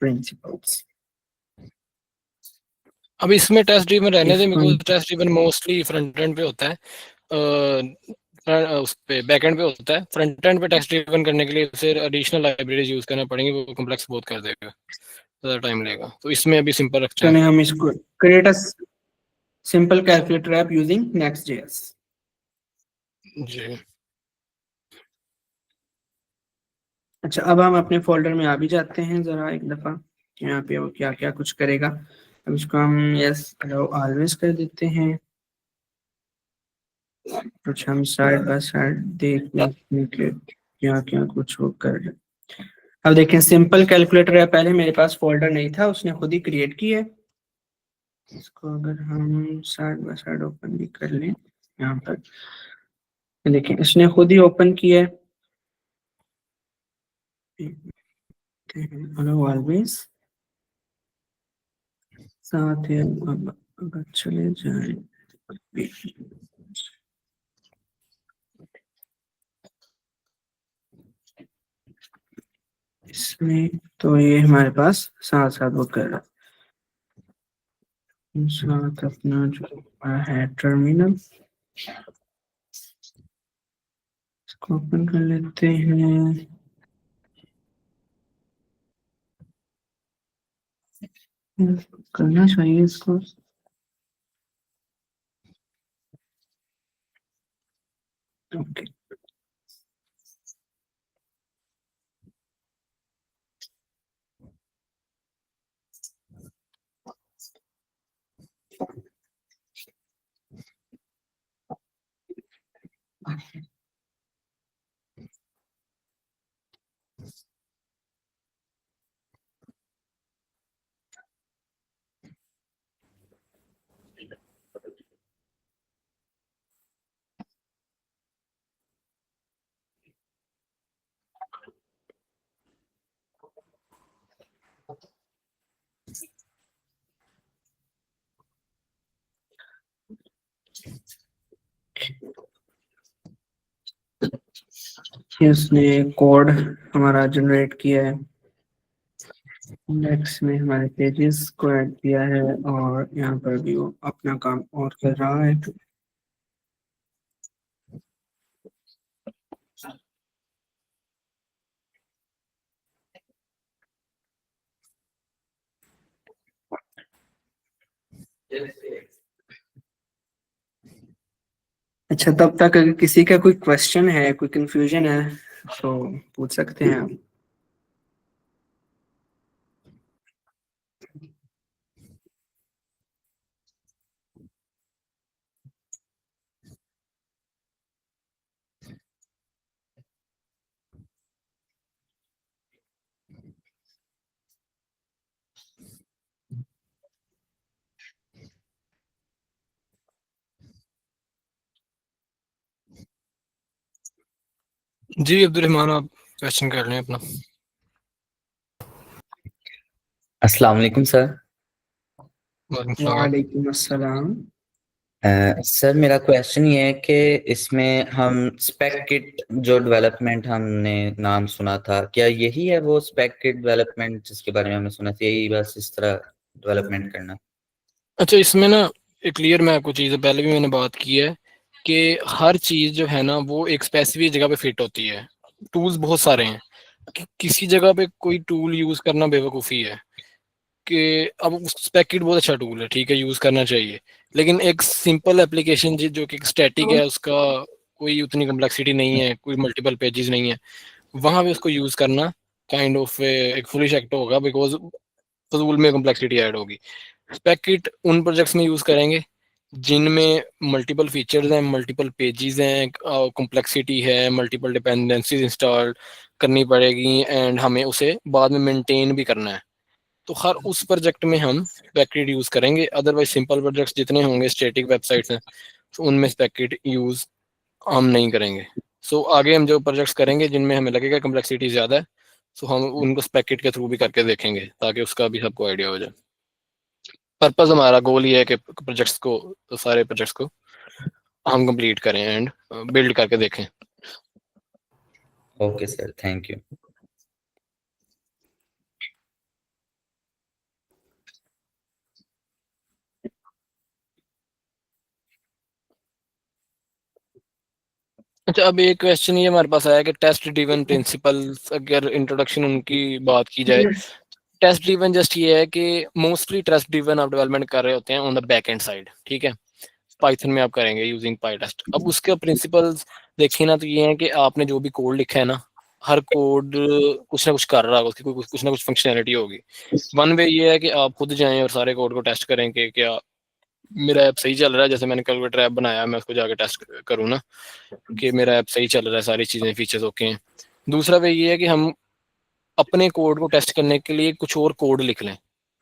principles. अब इसमें टेस्ट ड्रिवन रहने दें, इसको because test driven mostly front end पे होता है, उस पे बैक एंड पे होता है। फ्रंट एंड पे टेस्ट ड्रिवन करने के लिए फिर एडिशनल लाइब्रेरीज यूज करना पड़ेंगे, वो कॉम्प्लेक्स बहुत कर देगा, ज़्यादा टाइम लगेगा, तो इसमें अभी सिंपल रखते हैं। चलिए हम इसको create a simple calculator app using Next.js। जी अच्छा, अब हम अपने फोल्डर में आ भी जाते हैं जरा एक दफा, यहाँ पे वो क्या क्या कुछ करेगा। अब इसको हम यस ऑलवेज कर देते हैं। कुछ हम साइड बाय साइड देखने के क्या क्या कुछ वो कर रहे। अब देखें, सिंपल कैलकुलेटर है, पहले मेरे पास फोल्डर नहीं था, उसने खुद ही क्रिएट की है। इसको अगर हम साइड बाय साइड ओपन भी कर लें, यहाँ पर देखें इसने खुद ही ओपन किया है। हेलो ऑलवेज, साथ ही अब अगर चले जाए इसमें, तो ये हमारे पास साथ साथ वो कर रहा है। साथ अपना जो है टर्मिनल, इसको ओपन कर लेते हैं। करना चाहिए इसको। ओके, इसने कोड हमारा जनरेट किया है, इंडेक्स में हमारे पेजेस को ऐड किया है, और यहाँ पर भी वो अपना काम और कर रहा है। अच्छा, तब तक अगर किसी का कोई क्वेश्चन है, कोई कंफ्यूजन है, तो पूछ सकते हैं आप। जी अब्दुल रहमान, आप क्वेश्चन कर लें अपना। अस्सलाम वालेकुम सर। वालेकुम सलाम। वालेकुम अस्सलाम। सर मेरा क्वेश्चन ये है कि इसमें हम स्पेक किट जो डेवलपमेंट हमने नाम सुना था, क्या यही है वो स्पेक किट डेवलपमेंट जिसके बारे में हमने सुना था, यही बस इस तरह डेवलपमेंट करना? अच्छा, इसमें ना एक क्लियर मैं आपको चीज़ पहले भी मैंने बात की है कि हर चीज़ जो है ना वो एक स्पेसिफिक जगह पे फिट होती है। टूल्स बहुत सारे हैं, किसी जगह पे कोई टूल यूज़ करना बेवकूफ़ी है। कि अब स्पेकिट बहुत अच्छा टूल है, ठीक है, यूज़ करना चाहिए, लेकिन एक सिंपल एप्लीकेशन जो कि स्टैटिक है, उसका कोई उतनी कम्प्लेक्सिटी नहीं है, कोई मल्टीपल पेजेस नहीं है, वहाँ पे उसको यूज़ करना काइंड ऑफ एक फुलिश एक्ट होगा, बिकॉज फजूल में कम्प्लेक्सिटी ऐड होगी। स्पेकिट उन प्रोजेक्ट्स में यूज़ करेंगे जिनमें मल्टीपल फीचर्स हैं, मल्टीपल पेजेस हैं, कॉम्प्लेक्सिटी है, मल्टीपल डिपेंडेंसीज इंस्टॉल करनी पड़ेगी एंड हमें उसे बाद में मेंटेन भी करना है। तो हर उस प्रोजेक्ट में हम स्पेकिट यूज़ करेंगे, अदरवाइज सिंपल प्रोजेक्ट्स जितने होंगे, स्टैटिक वेबसाइट्स हैं, तो उनमें स्पेकिट यूज़ हम नहीं करेंगे। सो आगे हम जो प्रोजेक्ट्स करेंगे जिनमें हमें लगेगा कम्प्लेक्सिटी ज़्यादा है, सो हम उनको स्पेकिट के थ्रू भी करके देखेंगे ताकि उसका भी सबको आइडिया हो जाए। पर्पस हमारा गोल ये है कि प्रोजेक्ट्स को, तो सारे प्रोजेक्ट्स को हम कंप्लीट करें एंड बिल्ड करके देखें। Okay sir, thank you. अच्छा, अब एक क्वेश्चन ये हमारे पास आया कि टेस्ट ड्रिवन प्रिंसिपल्स, अगर इंट्रोडक्शन उनकी बात की जाए, टेस्ट ड्रिवन जस्ट ये है कि मोस्टली टेस्ट ड्रिवन आप डेवलपमेंट कर रहे होते हैं on the back and side, ठीक है, पाइथन में आप करेंगे यूजिंग पाईटेस्ट। अब उसके प्रिंसिपल्स देखिए ना, तो ये है कि आपने जो भी कोड लिखा है ना, हर कोड कुछ ना कुछ कर रहा होगा, उसकी कोई कुछ ना कुछ फंक्शनैलिटी होगी। वन वे ये है कि आप खुद जाएं और सारे कोड को टेस्ट करें कि क्या मेरा ऐप सही चल रहा है। जैसे मैंने कैलकुलेटर ऐप बनाया, मैं उसको जाके टेस्ट करूँ ना कि मेरा ऐप सही चल रहा है, सारी चीज़ें फीचर्स ओके हैं। दूसरा वे ये है कि हम अपने कोड को टेस्ट करने के लिए कुछ और कोड लिख लें,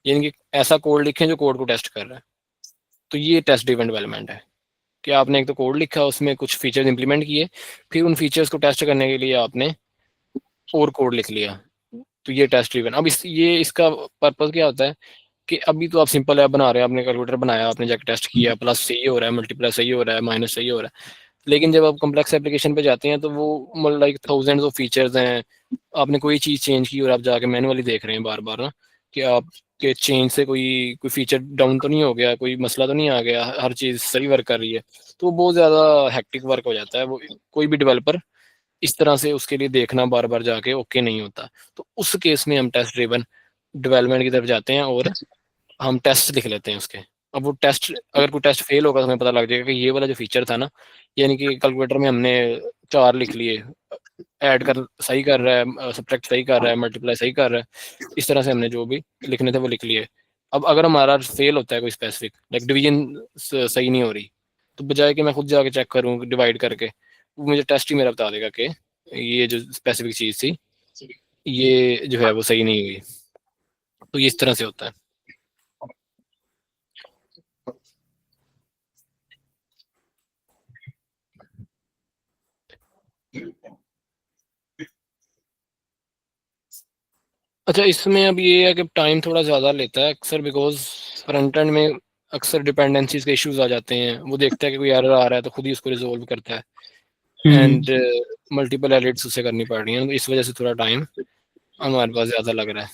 यानी कि ऐसा कोड लिखें जो कोड को टेस्ट कर रहा है। तो ये टेस्ट ड्रिवन डेवलपमेंट है कि आपने एक तो कोड लिखा, उसमें कुछ फीचर्स इंप्लीमेंट किए, फिर उन फीचर्स को टेस्ट करने के लिए आपने और कोड लिख लिया। तो ये टेस्ट ड्रिवन। अब ये इसका पर्पस क्या होता है कि अभी तो आप सिंपल ऐप बना रहे हैं, आपने कैलकुलेटर बनाया, आपने जाकर टेस्ट किया, प्लस सही हो रहा है, मल्टीप्लाई सही हो रहा है, माइनस सही हो रहा है। लेकिन जब आप कम्प्लेक्स एप्लीकेशन पे जाते हैं तो वो लाइक थाउजेंड्स ऑफ फीचर्स हैं, आपने कोई चीज़ चेंज की और आप जाके मैनुअली देख रहे हैं बार बार ना कि आपके चेंज से कोई कोई फीचर डाउन तो नहीं हो गया, कोई मसला तो नहीं आ गया, हर चीज़ सही वर्क कर रही है। तो वो बहुत ज़्यादा हेक्टिक वर्क हो जाता है, वो कोई भी डेवलपर इस तरह से उसके लिए देखना बार बार जाके ओके नहीं होता। तो उस केस में हम टेस्ट ड्रिवन डेवलपमेंट की तरफ जाते हैं और हम टेस्ट लिख लेते हैं उसके। अब वो टेस्ट, अगर कोई टेस्ट फेल होगा तो हमें पता लग जाएगा कि ये वाला जो फीचर था ना, यानी कि कैलकुलेटर में हमने 4 लिख लिए, ऐड कर सही कर रहा है, सब्ट्रैक्ट सही कर रहा है, मल्टीप्लाई सही कर रहा है, इस तरह से हमने जो भी लिखने थे वो लिख लिए। अब अगर हमारा फेल होता है कोई स्पेसिफिक, लाइक डिवीजन सही नहीं हो रही, तो बजाय कि मैं खुद जाके चेक करूँ डिवाइड करके, वो मुझे टेस्ट ही मेरा बता देगा कि ये जो स्पेसिफिक चीज़ थी, ये जो है वो सही नहीं हुई। तो ये इस तरह से होता है। अच्छा, इसमें अब ये है कि टाइम थोड़ा ज़्यादा लेता है अक्सर, बिकॉज फ्रंट एंड में अक्सर डिपेंडेंसीज के इश्यूज आ जाते हैं। वो देखता है कि कोई एरर आ रहा है तो खुद ही उसको रिजोल्व करता है एंड मल्टीपल एडिट्स उसे करनी पड़ रही हैं, तो इस वजह से थोड़ा टाइम हमारे पास ज़्यादा लग रहा है।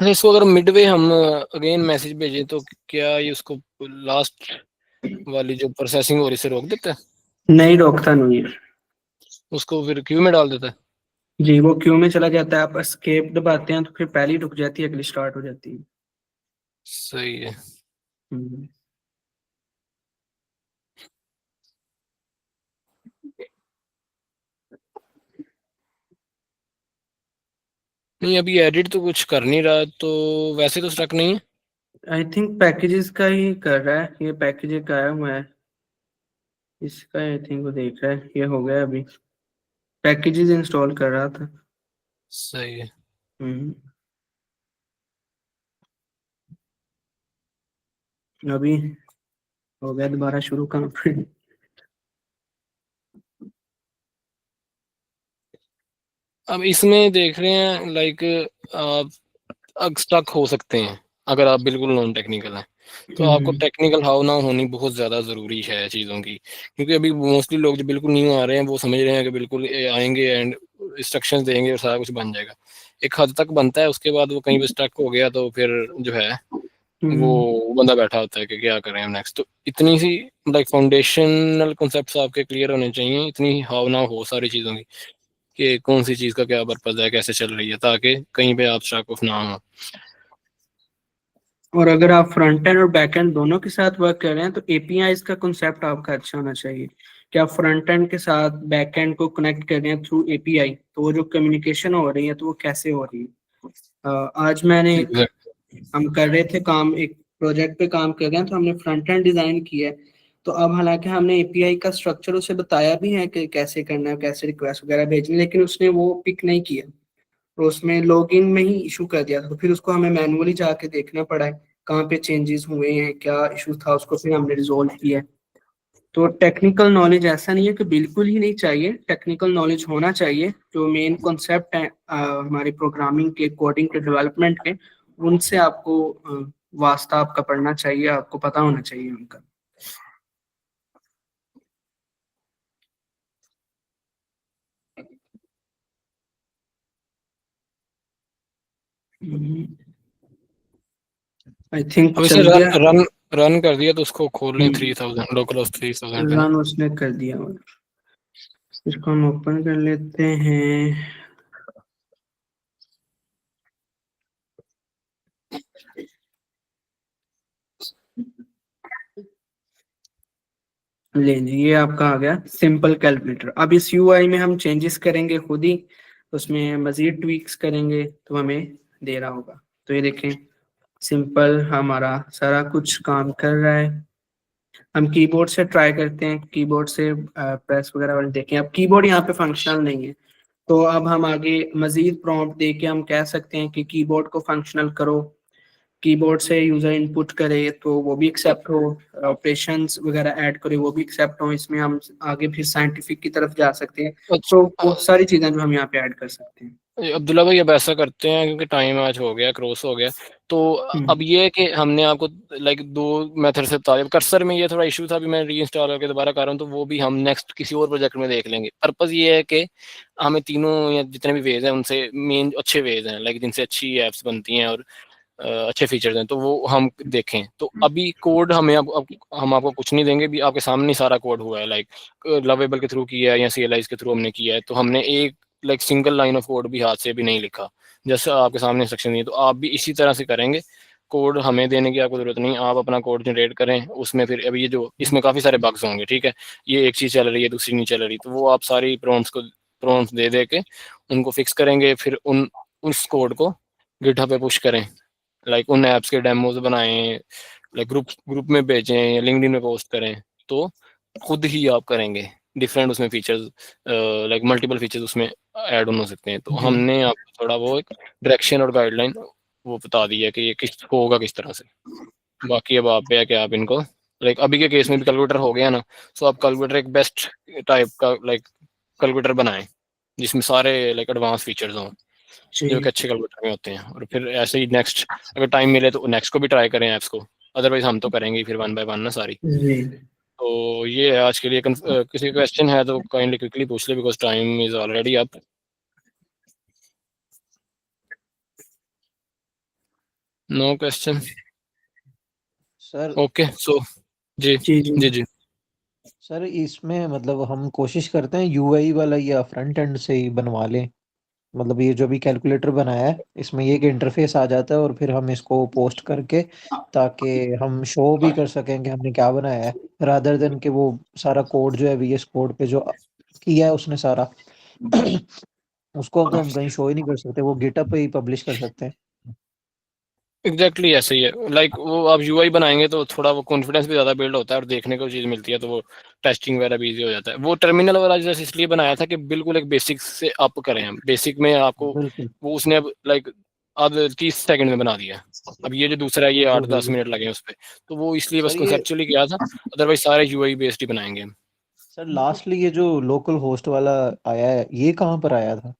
अच्छा, इसको अगर मिडवे हम अगेन मैसेज भेजें तो क्या ये उसको लास्ट वाली जो प्रोसेसिंग हो रही से रोक देता है? नहीं, रोकता नहीं है। उसको फिर क्यू में डाल देता है? जी, वो क्यू में चला जाता है, आप एस्केप दबाते हैं तो फिर पहली रुक जाती है, अगली स्टार्ट हो जाती है। सही है। हम्म। नहीं, अभी एडिट तो कुछ कर नहीं रहा, तो वैसे तो स्टक नहीं है। आई थिंक पैकेजेस का ही कर रहा है, ये पैकेज का आया हुआ है इसका, आई थिंक वो देख रहा है, ये हो गया अभी, पैकेजेस इंस्टॉल कर रहा था। सही है। हम्म, अभी हो गया दोबारा शुरू काम। अब इसमें देख रहे हैं लाइक आप स्टक हो सकते हैं अगर आप बिल्कुल नॉन टेक्निकल हैं, तो आपको टेक्निकल हाउ ना होनी बहुत ज़्यादा ज़रूरी है चीज़ों की, क्योंकि अभी मोस्टली लोग जो बिल्कुल न्यू आ रहे हैं वो समझ रहे हैं कि बिल्कुल ये आएंगे एंड इंस्ट्रक्शंस देंगे और सारा कुछ बन जाएगा। एक हद तक बनता है, उसके बाद वो कहीं पे स्टक हो गया तो फिर जो है वो बंदा बैठा होता है कि क्या करें हम नेक्स्ट। तो इतनी सी लाइक फाउंडेशनल कॉन्सेप्ट्स आपके क्लियर होने चाहिए, इतनी हाउ ना हो सारी चीज़ों की कि कौन सी चीज़ का क्या पर्पज है, कैसे चल रही है, ताकि कहीं पे आप स्टक ऑफ ना हो। और अगर आप फ्रंट एंड और बैक एंड दोनों के साथ वर्क कर रहे हैं तो एपीआई का कंसेप्ट आपका अच्छा होना चाहिए कि आप फ्रंट एंड के साथ बैक एंड को कनेक्ट कर रहे हैं थ्रू एपीआई, तो वो जो कम्युनिकेशन हो रही है तो वो कैसे हो रही है। आज मैंने हम कर रहे थे काम, एक प्रोजेक्ट पे काम कर रहे हैं, तो हमने फ्रंट एंड डिजाइन किया है। तो अब हालांकि हमने एपीआई का स्ट्रक्चर उसे बताया भी है कि कैसे करना है, कैसे रिक्वेस्ट वगैरह भेजनी है, लेकिन उसने वो पिक नहीं किया, तो उसमें लॉगिन में ही इशू कर दिया था, तो फिर उसको हमें मैनुअली जाके देखना पड़ा है कहाँ पे चेंजेस हुए हैं, क्या इशू था, उसको फिर हमने रिजोल्व किया है। तो टेक्निकल नॉलेज ऐसा नहीं है कि बिल्कुल ही नहीं चाहिए, टेक्निकल नॉलेज होना चाहिए। जो मेन कॉन्सेप्ट है हमारी प्रोग्रामिंग के, कोडिंग के, डेवलपमेंट के, उनसे आपको वास्ता आपका पढ़ना चाहिए, आपको पता होना चाहिए उनका। आई थिंक अब इसे चल गया। रन रन कर दिया तो उसको खोल लें, 3000 3000 लोकल 3000 पे ना। रन उसने कर दिया, और इसको हम ओपन कर लेते हैं। ले जी, ये आपका आ गया सिंपल कैलकुलेटर। अब इस यूआई में हम चेंजेस करेंगे खुद ही, उसमें मजीद ट्वीक्स करेंगे तो हमें दे रहा होगा। तो ये देखें, सिंपल हमारा सारा कुछ काम कर रहा है। हम कीबोर्ड से ट्राई करते हैं, कीबोर्ड से प्रेस वगैरह वाले देखें। अब कीबोर्ड यहाँ पे फंक्शनल नहीं है, तो अब हम आगे मजीद प्रॉम्प्ट दे के हम कह सकते हैं कि कीबोर्ड को फंक्शनल करो, कीबोर्ड से यूजर इनपुट करे तो वो भी एक्सेप्ट हो, ऑपरेशंस वगैरह ऐड करे वो भी एक्सेप्ट हो। इसमें हम आगे फिर साइंटिफिक की तरफ जा सकते हैं, तो अच्छा, बहुत सारी चीजें जो हम यहाँ पे ऐड कर सकते हैं। अब्दुल्ला भाई अब ऐसा करते हैं क्योंकि टाइम आज हो गया, क्रॉस हो गया, तो अब ये है कि हमने आपको लाइक दो मेथड से बता दिया। कर्सर में ये थोड़ा इशू था, अभी मैं री इंस्टॉल करके दोबारा कर रहा हूँ, तो वो भी हम नेक्स्ट किसी और प्रोजेक्ट में देख लेंगे। पर्पज ये है कि हमें तीनों या जितने भी वेज हैं उनसे मेन अच्छे वेज हैं लाइक जिनसे अच्छी एप्स बनती हैं और अच्छे फीचर्स हैं, तो वो हम देखें। तो अभी कोड हमें अब हम आपको कुछ नहीं देंगे, भी आपके सामने ही सारा कोड हुआ है, लाइक लवेबल के थ्रू किया है या CLI के थ्रू हमने किया है, तो हमने एक like single line of code भी हाथ से भी नहीं लिखा, जैसे आपके सामने इंस्ट्रक्शन दी है। तो आप भी इसी तरह से करेंगे, कोड हमें देने की आपको जरूरत नहीं, आप अपना कोड जनरेट करें उसमें। फिर अभी ये जो इसमें काफ़ी सारे बग्स होंगे, ठीक है, ये एक चीज़ चल रही है दूसरी नहीं चल रही, तो वो आप सारी प्रॉम्प्ट्स दे दे के उनको फिक्स करेंगे, फिर उस कोड को गिटहब पे पुश करें, लाइक उन ऐप्स के डेमोज बनाएं, लाइक ग्रुप में भेजें या लिंक्डइन में पोस्ट करें, तो खुद ही आप करेंगे डिफरेंट उसमें फीचर्स, लाइक मल्टीपल फीचर्स उसमें ऐड ऑन हो सकते हैं। तो हमने आपको थोड़ा वो एक डायरेक्शन और गाइडलाइन वो बता दी है कि ये किस होगा किस तरह से। बाकी अब आप पे है कि आप इनको लाइक अभी के केस में भी कैलकुलेटर हो गया ना, सो आप कैलकुलेटर एक बेस्ट टाइप का लाइक कैलकुलेटर बनाएं जिसमें सारे लाइक एडवांस फीचर्स हों जो कि अच्छे कैलकुलेटर में होते हैं। और फिर ऐसे ही नेक्स्ट अगर टाइम मिले तो नेक्स्ट को भी ट्राई करें ऐप्स को, अदरवाइज हम तो करेंगे ही फिर वन बाय वन ना सारी। जी तो ये है आज के लिए। किसी का क्वेश्चन है तो काइंडली क्विकली पूछ ले because time is already up. No question? Sir okay so जी जी जी जी जी। सर इसमें मतलब हम कोशिश करते हैं यूआई वाला या फ्रंट एंड से ही बनवा लें। मतलब ये जो भी कैलकुलेटर बनाया है इसमें ये एक इंटरफेस आ जाता है और फिर हम इसको पोस्ट करके ताकि हम शो भी कर सकें कि हमने क्या बनाया है, रादर देन कि वो सारा कोड जो है VS कोड पे जो किया है उसने सारा उसको तो हम कहीं शो ही नहीं कर सकते, वो गिटहब पे ही पब्लिश कर सकते हैं। एग्जैक्टली ऐसे ही है। लाइक वो आप यूआई बनाएंगे तो थोड़ा वो कॉन्फिडेंस भी ज़्यादा बिल्ड होता है और देखने को चीज़ मिलती है, तो वो टेस्टिंग वगैरह भी इजी हो जाता है। वो टर्मिनल वाला जैसे इसलिए बनाया था कि बिल्कुल एक बेसिक से अप करें हम। बेसिक में आपको बिल्कुल वो उसने अब लाइक अब 30 सेकंड में बना दिया। अब ये जो दूसरा है ये बिल्कुल 8-10 बिल्कुल। मिनट लगे उस पर, तो वो इसलिए बस सर ये कंसेप्चुअली किया था, अदरवाइज सारे यूआई बेस्ड ही बनाएंगे हम। सर लास्टली ये जो लोकल होस्ट वाला आया है, ये कहाँ पर आया था?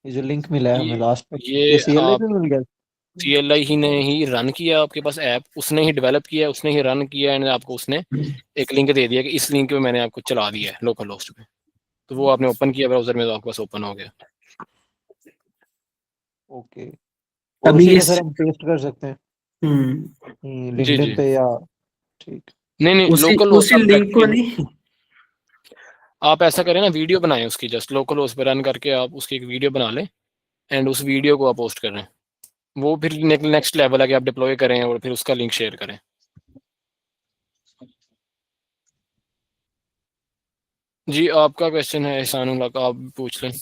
ये जो लिंक मिला है हमें ये लास्ट में, ये ये सीएलए आप पे मिल गया? CLI ही ने ही रन किया आपके पास ऐप, उसने ही डेवलप किया, उसने ही रन किया, एंड आपको उसने एक लिंक दे दिया कि इस लिंक पे मैंने आपको चला दिया है लोकल होस्ट पे, तो वो आपने ओपन किया ब्राउजर में तो आपके पास ओपन हो गया। ओके। और अभी उसी में इस सर हम पेस्ट कर सकते हैं जी लिंक्डइन जी, पे, या? ठीक। नहीं नहीं, उसी लोकल होस्ट उसी आप लिंक को डायरेक्टली नहीं। आप ऐसा करें ना, वीडियो बनाएं उसकी, जस्ट लोकल होस्ट पे रन करके आप उसकी एक वीडियो बना लें एंड उस वीडियो को आप पोस्ट करें। वो फिर नेक्स्ट लेवल है कि आप डिप्लॉय करें और फिर उसका लिंक शेयर करें। जी आपका क्वेश्चन है एहसानुल्लाह का, आप पूछ लें।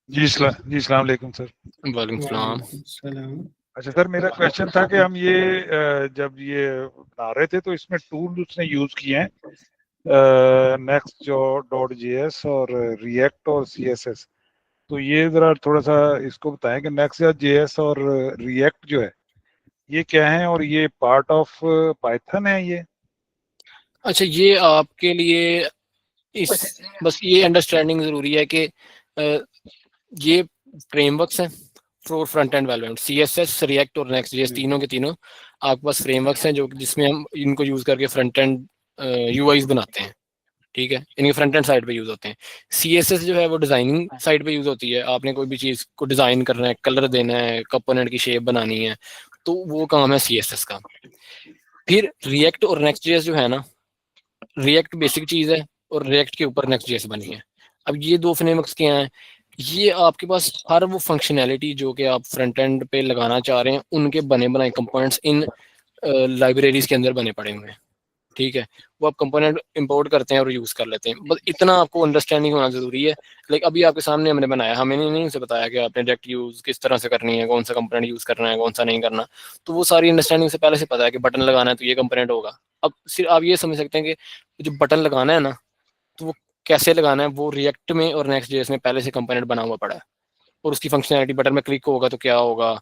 जी सलाम अलैकुम सर। वालेकुम सलाम। सलाम। अच्छा सर, मेरा क्वेश्चन था कि हम ये जब ये बना रहे थे तो इसमें टूल उसने यूज किए हैं next.js और रिएक्ट और CSS। तो ये जरा थोड़ा सा इसको बताएं कि next.js और रिएक्ट जो है ये क्या है और ये पार्ट ऑफ पाइथन है ये? अच्छा, ये आपके लिए इस बस ये अंडरस्टैंडिंग जरूरी है कि ये फ्रेमवर्क्स हैं for front end development. CSS, react और नेक्स्ट जेएस तीनों के तीनों आपके पास फ्रेमवर्क्स हैं जो जिसमें हम इनको यूज करके फ्रंट एंड यूआईज बनाते हैं। ठीक है, इनके फ्रंट एंड साइड पे यूज होते हैं। CSS जो है वो डिजाइनिंग साइड पे यूज होती है। आपने कोई भी चीज को डिजाइन करना है, कलर देना है, कंपोनेंट की शेप बनानी है, तो वो काम है CSS का। फिर रिएक्ट और नेक्स्ट जेएस जो है ना, रिएक्ट बेसिक चीज है और रिएक्ट के ऊपर नेक्स्ट जेएस बनी है। अब ये दो फ्रेमवर्क्स क्या हैं, ये आपके पास हर वो फंक्शनैलिटी जो कि आप फ्रंट एंड पे लगाना चाह रहे हैं उनके बने बनाए कंपोनेंट्स इन लाइब्रेरीज के अंदर बने पड़े हुए हैं। ठीक है, वो आप कंपोनेंट इंपोर्ट करते हैं और यूज कर लेते हैं। बस इतना आपको अंडरस्टैंडिंग होना जरूरी है। लाइक अभी आपके सामने हमने बनाया, हमें नहीं उसे बताया कि आपने डायरेक्ट यूज किस तरह से करनी है, कौन सा कंपोनेंट यूज करना है, कौन सा नहीं करना। तो वो सारी अंडरस्टैंडिंग से पहले से पता है कि बटन लगाना है तो ये कंपोनेंट होगा। अब सिर्फ आप ये समझ सकते हैं कि जो बटन लगाना है ना, तो वो कैसे लगाना है, वो रिएक्ट में और नेक्स्ट जेएस में पहले से कंपोनेंट बना हुआ पड़ा है। और उसकी फंक्शनैलिटी, बटन में क्लिक होगा तो क्या होगा,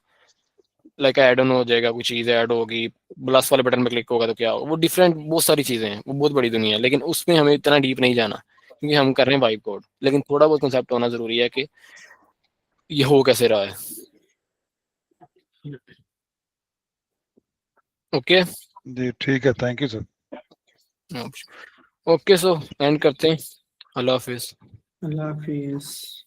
लाइक ऐड ऑन हो जाएगा, कोई चीज़ ऐड होगी, प्लस वाले बटन में क्लिक होगा तो क्या होगा, वो डिफरेंट बहुत सारी चीज़ें हैं, वो बहुत बड़ी दुनिया है। लेकिन उसमें हमें इतना डीप नहीं जाना क्योंकि हम कर रहे हैं वाइब कोड। लेकिन थोड़ा बहुत कंसेप्ट होना जरूरी है कि ये हो कैसे रहा है। ओके जी ठीक है, thank you sir. Okay, so and करते हैं। अल्लाह हाफिज। अल्लाह हाफिज।